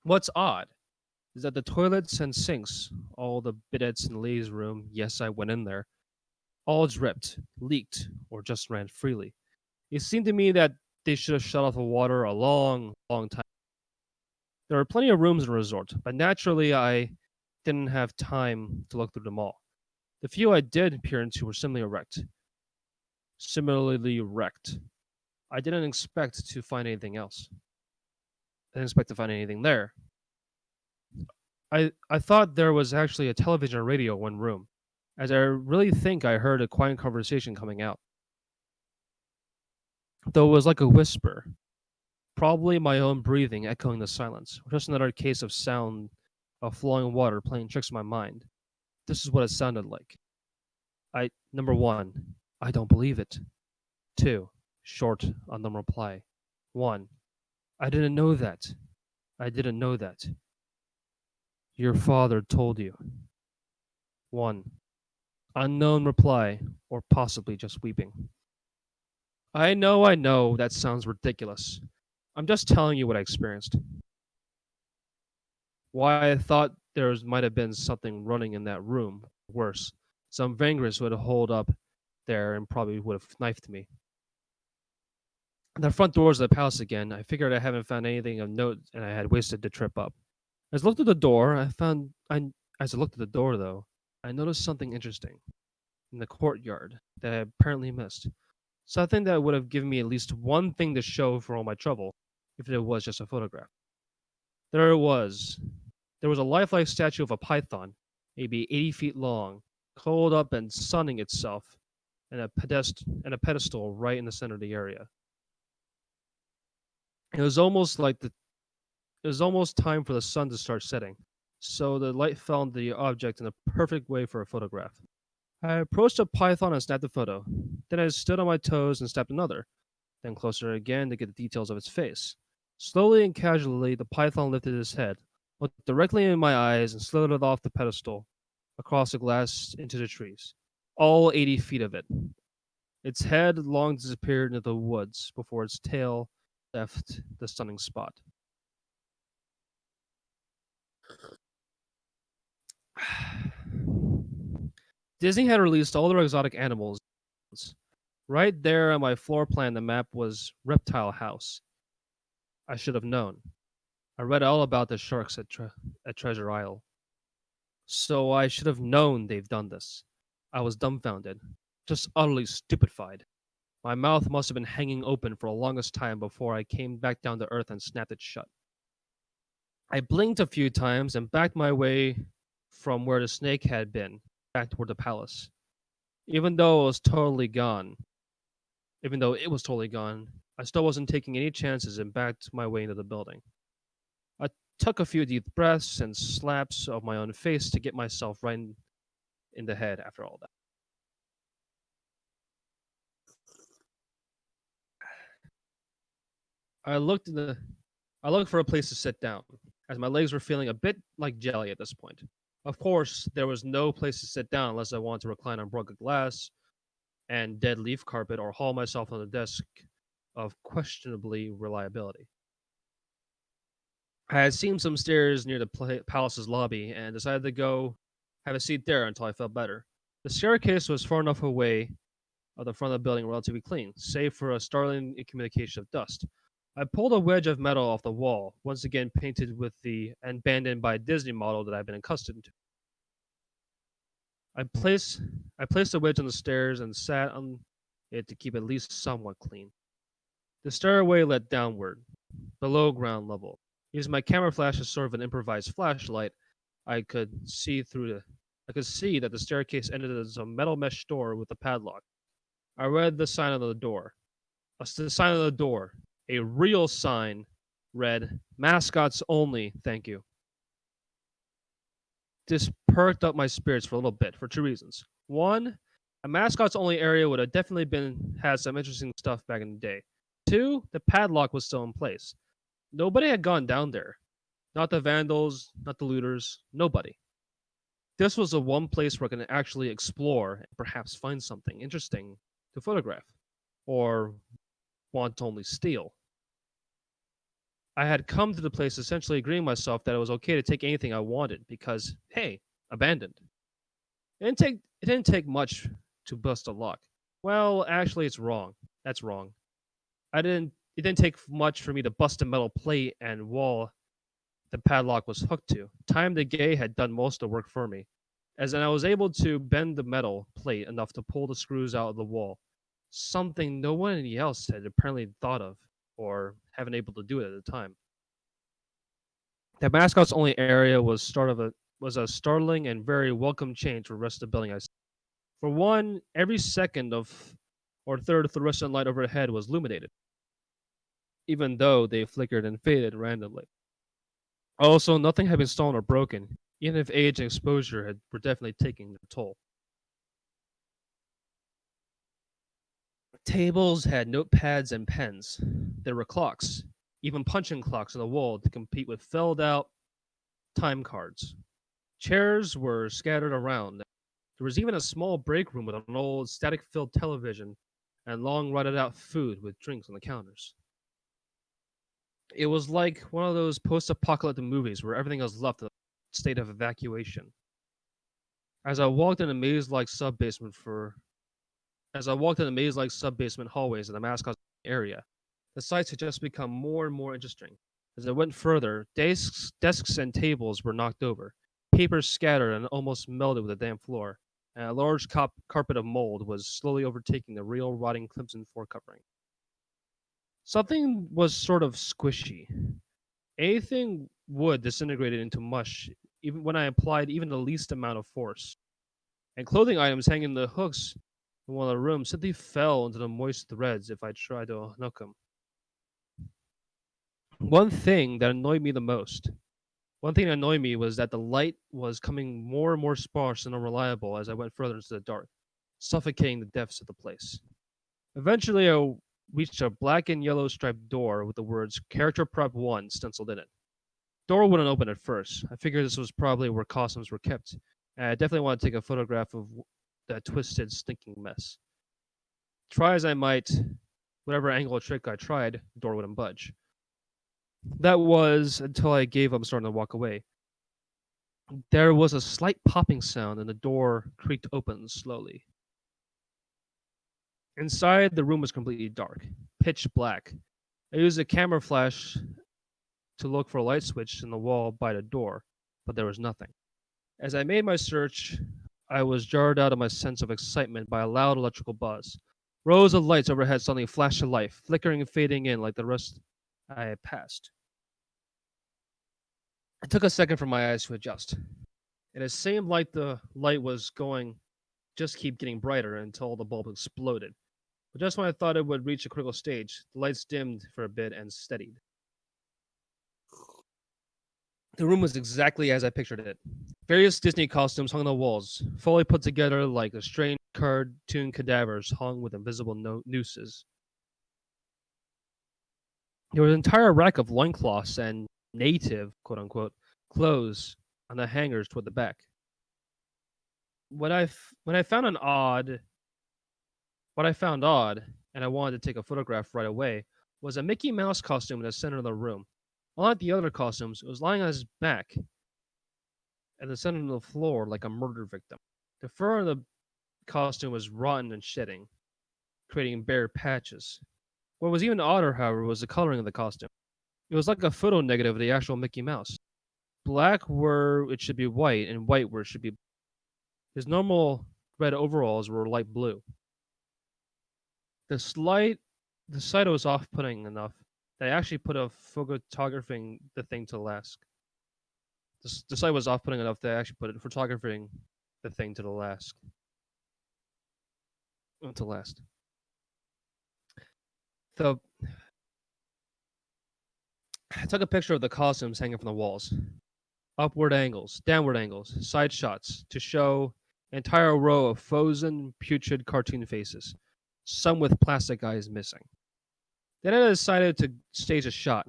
What's odd is that the toilets and sinks, all the bidets in the ladies' room, yes, I went in there, all dripped, leaked, or just ran freely. It seemed to me that they should have shut off the water a long, long time. There were plenty of rooms in the resort, but naturally I didn't have time to look through them all. The few I did peer into were similarly wrecked. I didn't expect to find anything else. I didn't expect to find anything there. I thought there was actually a television or radio in one room, as I really think I heard a quiet conversation coming out. Though it was like a whisper, probably my own breathing echoing the silence, or just another case of sound of flowing water playing tricks on my mind. This is what it sounded like. Number one, I don't believe it. Two, short on the reply. One, I didn't know that. I didn't know that. Your father told you. 1. Unknown reply, or possibly just weeping. I know, that sounds ridiculous. I'm just telling you what I experienced. Why I thought there might have been something running in that room. Worse, some vagrants would have holed up there and probably would have knifed me. The front doors of the palace again. I figured I haven't found anything of note and I had wasted the trip up. As I looked at the door, as I looked at the door though, I noticed something interesting in the courtyard that I apparently missed. Something that would have given me at least one thing to show for all my trouble, if it was just a photograph. There it was. There was a lifelike statue of a python, maybe 80 feet long, curled up and sunning itself, and a pedestal right in the center of the area. It was almost like it was almost time for the sun to start setting, so the light fell on the object in a perfect way for a photograph. I approached the python and snapped a photo. Then I stood on my toes and snapped another, then closer again to get the details of its face. Slowly and casually, the python lifted its head, looked directly in my eyes, and slid it off the pedestal, across the glass into the trees. All 80 feet of it. Its head long disappeared into the woods before its tail left the stunning spot. Disney had released all their exotic animals. Right there on my floor plan, the map was Reptile House. I should have known. I read all about the sharks at Treasure Isle. So I should have known they've done this. I was dumbfounded, just utterly stupefied. My mouth must have been hanging open for the longest time before I came back down to earth and snapped it shut. I blinked a few times and backed my way from where the snake had been, back toward the palace. Even though it was totally gone, even though it was totally gone, I still wasn't taking any chances and backed my way into the building. I took a few deep breaths and slaps of my own face to get myself right in the head after all that. I looked in the I looked for a place to sit down, as my legs were feeling a bit like jelly at this point. Of course, there was no place to sit down unless I wanted to recline on broken glass and dead leaf carpet or haul myself on a desk of questionably reliability. I had seen some stairs near the palace's lobby and decided to go have a seat there until I felt better. The staircase was far enough away of the front of the building relatively clean, save for a startling accumulation of dust. I pulled a wedge of metal off the wall, once again painted with the abandoned by Disney model that I've been accustomed to. I placed I placed the wedge on the stairs and sat on it to keep at least somewhat clean. The stairway led downward, below ground level. Using my camera flash as sort of an improvised flashlight, I could see through the I could see that the staircase ended as a metal mesh door with a padlock. I read the sign on the door. The sign on the door, a real sign, read, "Mascots only, thank you." This perked up my spirits for a little bit for two reasons. One, a mascots only area would have definitely had some interesting stuff back in the day. Two, the padlock was still in place. Nobody had gone down there. Not the vandals, not the looters, nobody. This was the one place where I can actually explore and perhaps find something interesting to photograph, or want to only steal. I had come to the place essentially agreeing myself that it was okay to take anything I wanted because, hey, abandoned. It didn't take much to bust a lock. Well, actually, it's wrong. That's wrong. I didn't. It didn't take much for me to bust a metal plate and wall the padlock was hooked to. Time the Gay had done most of the work for me, as I was able to bend the metal plate enough to pull the screws out of the wall. Something no one else had apparently thought of, or haven't able to do it at the time. The mascots only area was a startling and very welcome change for the rest of the building. For one, every second of or third of fluorescent light overhead was illuminated, even though they flickered and faded randomly. Also, nothing had been stolen or broken, even if age and exposure were definitely taking their toll. Tables had notepads and pens. There were clocks, even punching clocks on the wall to compete with filled out time cards. Chairs were scattered around. There was even a small break room with an old static-filled television and long rotted-out food with drinks on the counters. It was like one of those post-apocalyptic movies where everything was left in a state of evacuation. As I walked in a maze-like sub-basement hallways in the mascot area, the sights had just become more and more interesting. As I went further, desks and tables were knocked over, papers scattered and almost melted with the damp floor, and a large carpet of mold was slowly overtaking the real rotting crimson floor covering. Something was sort of squishy. Anything wood disintegrated into mush even when I applied even the least amount of force. And clothing items hanging in the hooks in one of the rooms simply fell into the moist threads if I tried to unhook them. One thing that annoyed me was that the light was coming more and more sparse and unreliable as I went further into the dark, suffocating the depths of the place. Eventually, I reached a black and yellow striped door with the words Character Prep 1 stenciled in it. Door wouldn't open at first. I figured this was probably where costumes were kept, and I definitely want to take a photograph of that twisted, stinking mess. Try as I might, whatever angle or trick I tried, the door wouldn't budge. That was until I gave up starting to walk away. There was a slight popping sound and the door creaked open slowly. Inside, the room was completely dark, pitch black. I used a camera flash to look for a light switch in the wall by the door, but there was nothing. As I made my search, I was jarred out of my sense of excitement by a loud electrical buzz. Rows of lights overhead suddenly flashed to life, flickering and fading in like the rest I had passed. It took a second for my eyes to adjust. And it seemed like the light was going just keep getting brighter until the bulb exploded. But just when I thought it would reach a critical stage, the lights dimmed for a bit and steadied. The room was exactly as I pictured it. Various Disney costumes hung on the walls, fully put together like a strange cartoon cadavers hung with invisible nooses. There was an entire rack of loincloths and native, quote unquote, clothes on the hangers toward the back. What I found odd, and I wanted to take a photograph right away, was a Mickey Mouse costume in the center of the room. Unlike the other costumes, it was lying on his back at the center of the floor like a murder victim. The fur of the costume was rotten and shedding, creating bare patches. What was even odder, however, was the coloring of the costume. It was like a photo negative of the actual Mickey Mouse. Black where it should be white, and white where it should be. His normal red overalls were light blue. The sight was off-putting enough that I actually put a photographing the thing to last. The sight was off-putting enough that I actually put it photographing the thing to the last. To last. I took a picture of the costumes hanging from the walls. Upward angles, downward angles, side shots to show an entire row of frozen, putrid cartoon faces, some with plastic eyes missing. Then I decided to stage a shot.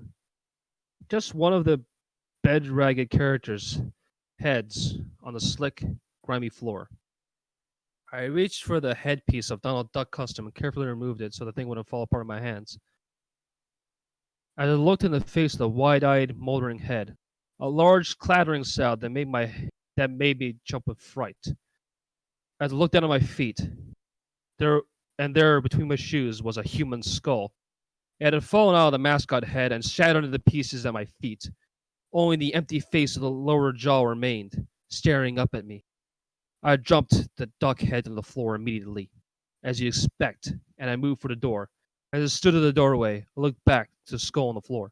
Just one of the bed-ragged characters' heads on the slick, grimy floor. I reached for the headpiece of Donald Duck costume and carefully removed it so the thing wouldn't fall apart in my hands. As I looked in the face of the wide-eyed, moldering head, a large clattering sound that made me jump with fright. As I looked down at my feet, there between my shoes was a human skull. It had fallen out of the mascot head and shattered into pieces at my feet. Only the empty face of the lower jaw remained, staring up at me. I jumped the duck head to the floor immediately, as you'd expect, and I moved for the door. As I stood at the doorway, I looked back to the skull on the floor.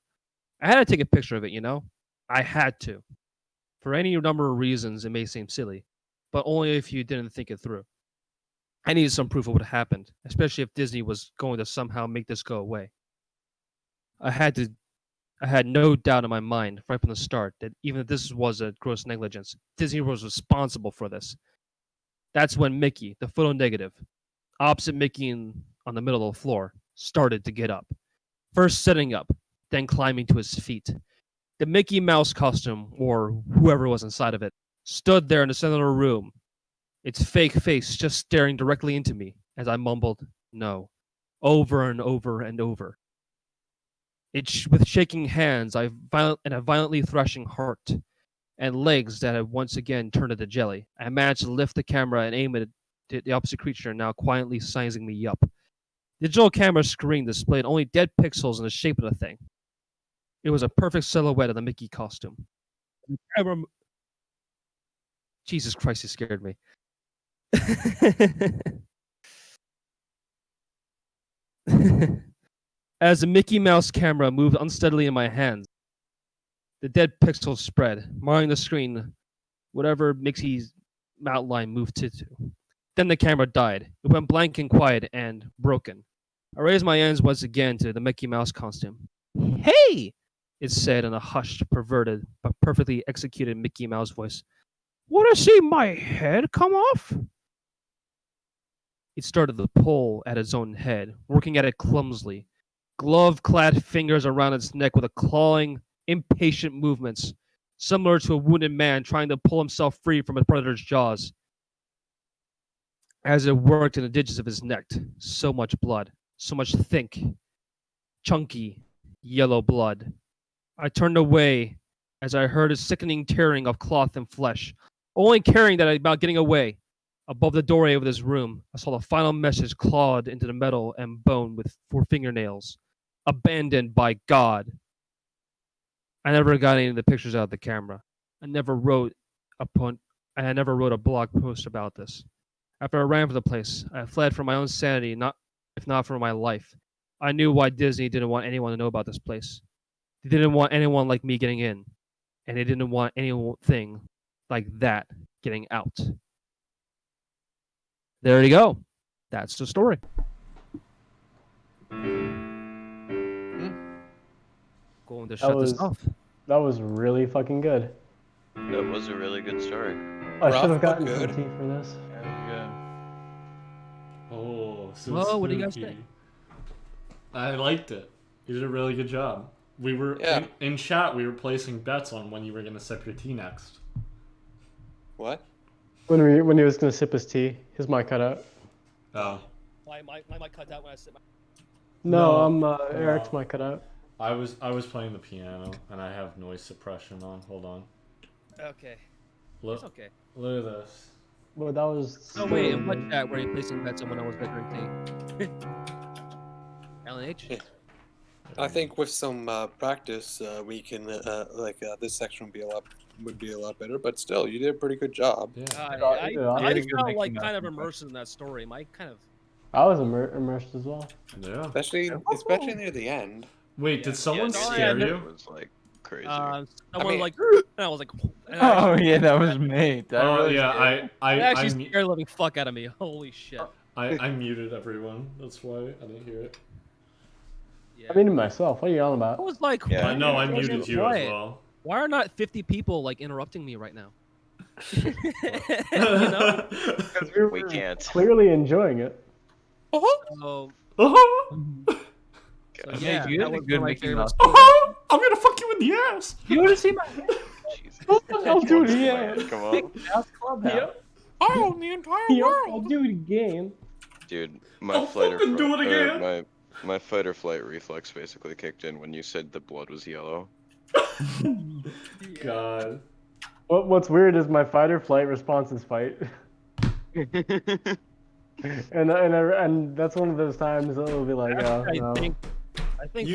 I had to take a picture of it, you know? I had to. For any number of reasons, it may seem silly, but only if you didn't think it through. I needed some proof of what happened, especially if Disney was going to somehow make this go away. I had no doubt in my mind right from the start that even if this was a gross negligence, Disney was responsible for this. That's when Mickey, the photo negative, opposite Mickey on the middle of the floor, started to get up. First sitting up, then climbing to his feet. The Mickey Mouse costume, or whoever was inside of it, stood there in the center of the room. its fake face just staring directly into me as I mumbled, "No," over and over and over. With shaking hands and a violently thrashing heart, and legs that had once again turned into jelly, I managed to lift the camera and aim it at the opposite creature, now quietly sizing me up. The digital camera screen displayed only dead pixels in the shape of the thing. It was a perfect silhouette of the Mickey costume. The camera... Jesus Christ, he scared me. As the Mickey Mouse camera moved unsteadily in my hands, the dead pixels spread, marring the screen, whatever Mickey's outline moved to. Then the camera died. It went blank and quiet and broken. I raised my hands once again to the Mickey Mouse costume. "Hey!" it said in a hushed, perverted, but perfectly executed Mickey Mouse voice. "Wanna see my head come off?" It started to pull at its own head, working at it clumsily, glove-clad fingers around its neck with a clawing, impatient movements, similar to a wounded man trying to pull himself free from a predator's jaws. As it worked in the digits of his neck, so much blood, so much thick, chunky, yellow blood. I turned away as I heard a sickening tearing of cloth and flesh, only caring that about getting away. Above the doorway of this room, I saw the final message clawed into the metal and bone with 4 fingernails. Abandoned by God. I never got any of the pictures out of the camera. I never wrote a blog post about this. After I ran from the place, I fled for my own sanity, if not for my life. I knew why Disney didn't want anyone to know about this place. They didn't want anyone like me getting in, and they didn't want anything like that getting out. There you go. That's the story. Going to shut this off. That was really fucking good. That was a really good story. I should have gotten some tea for this. Yeah. Oh, so Whoa, what do you guys think? I liked it. You did a really good job. We were in chat. We were placing bets on when you were gonna sip your tea next. What? When he was gonna sip his tea, his mic cut out. Oh. My mic cut out when I sip my... No, Eric's mic cut out. I was playing the piano and I have noise suppression on. Hold on. Okay. Look, it's okay. Look at this. Well, that was. Oh wait, and what chat were you placing bets on when I was better tea? Alan H. Yeah. I think with some practice, we can this section would be a lot better. But still, you did a pretty good job. Yeah. I just felt like kind of immersed in that story. I was immersed as well. Yeah. Especially near the end. Wait, did someone scare you? It was like crazy. Someone like, and I was like, oh yeah, that was me. I actually scared the living fuck out of me. Holy shit. I muted everyone. That's why I didn't hear it. I muted myself. What are you on about? I was like, I know I muted you as well. Why are not 50 people like interrupting me right now? You know? Because we can't. Clearly enjoying it. So, So yeah, you did a good Mickey Mouse. I'm gonna fuck you in the ass. You want to see my? I'll do it again. Come on. Clubhouse. I own the entire world. I'll do it again. Dude, my I'll fucking do it again. My fight or flight reflex basically kicked in when you said the blood was yellow. God. What's weird is my fight or flight response is fight. and that's one of those times that will be like, oh, no. I think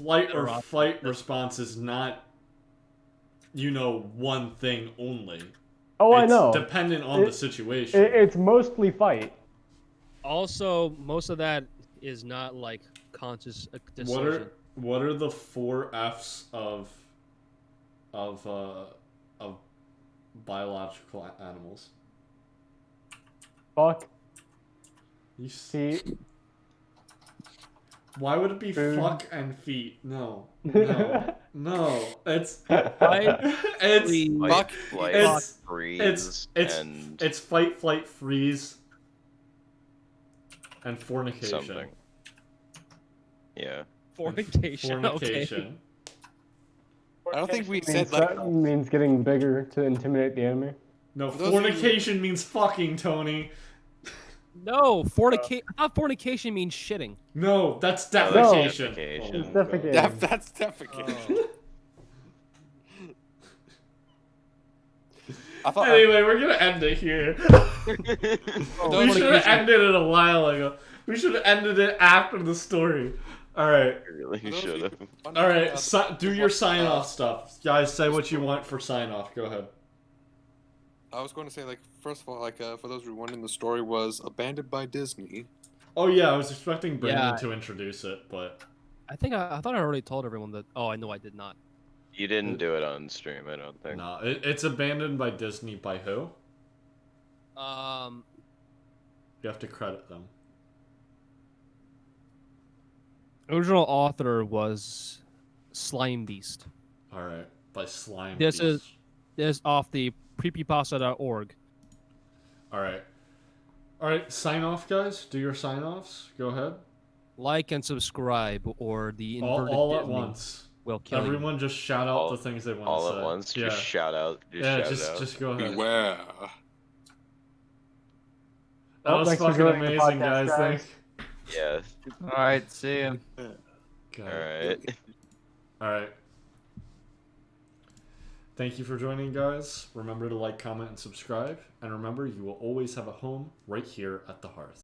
flight or fight response is not, one thing only. Oh, I know. It's dependent on the situation. It's mostly fight. Also, most of that is not like conscious decision. What are the 4 F's of biological animals? Fuck. You see? Why would it be fuck and feet? No. No. It's fight, flight, freeze, and fornication. Something. Yeah. Fornication. Okay. I don't think we said that means getting bigger to intimidate the enemy. No, For those of you- fornication means fucking, Tony. No, fornication. I thought fornication means shitting. No, that's No, that's defecation. defecation. It's defecating. That's defecation. Oh. I thought Anyway, we're gonna end it here. Oh, We should have fornication. ended it a while ago. We should have ended it after the story. Alright. I really For those of should you have. wondering, Alright, do your sign off stuff. Guys, say what you want for sign off. Go ahead. I was going to say, like, first of all, like, for those who were wondering, the story was abandoned by Disney. Oh yeah, I was expecting Brandon Yeah. to introduce it, but I think I thought I already told everyone that. Oh, I know I did not. You didn't do it on stream, I don't think. no, it's abandoned by Disney. By who? You have to credit them. Original author was Slime Beast. Alright, by Slime This Beast. is off the creepypasta.org. Alright. Alright, sign off, guys. Do your sign offs. Go ahead. Like and subscribe, or the inverted All at Disney once. will kill you. Everyone just shout out the things they want to say. All at once, Yeah. just shout out. Just go ahead. Beware. That was thanks for fucking joining the amazing, podcast, guys. guys. Yeah. All right, see you. Alright. Alright. Thank you for joining, guys. Remember to like, comment, and subscribe. And remember, you will always have a home right here at the Hearth.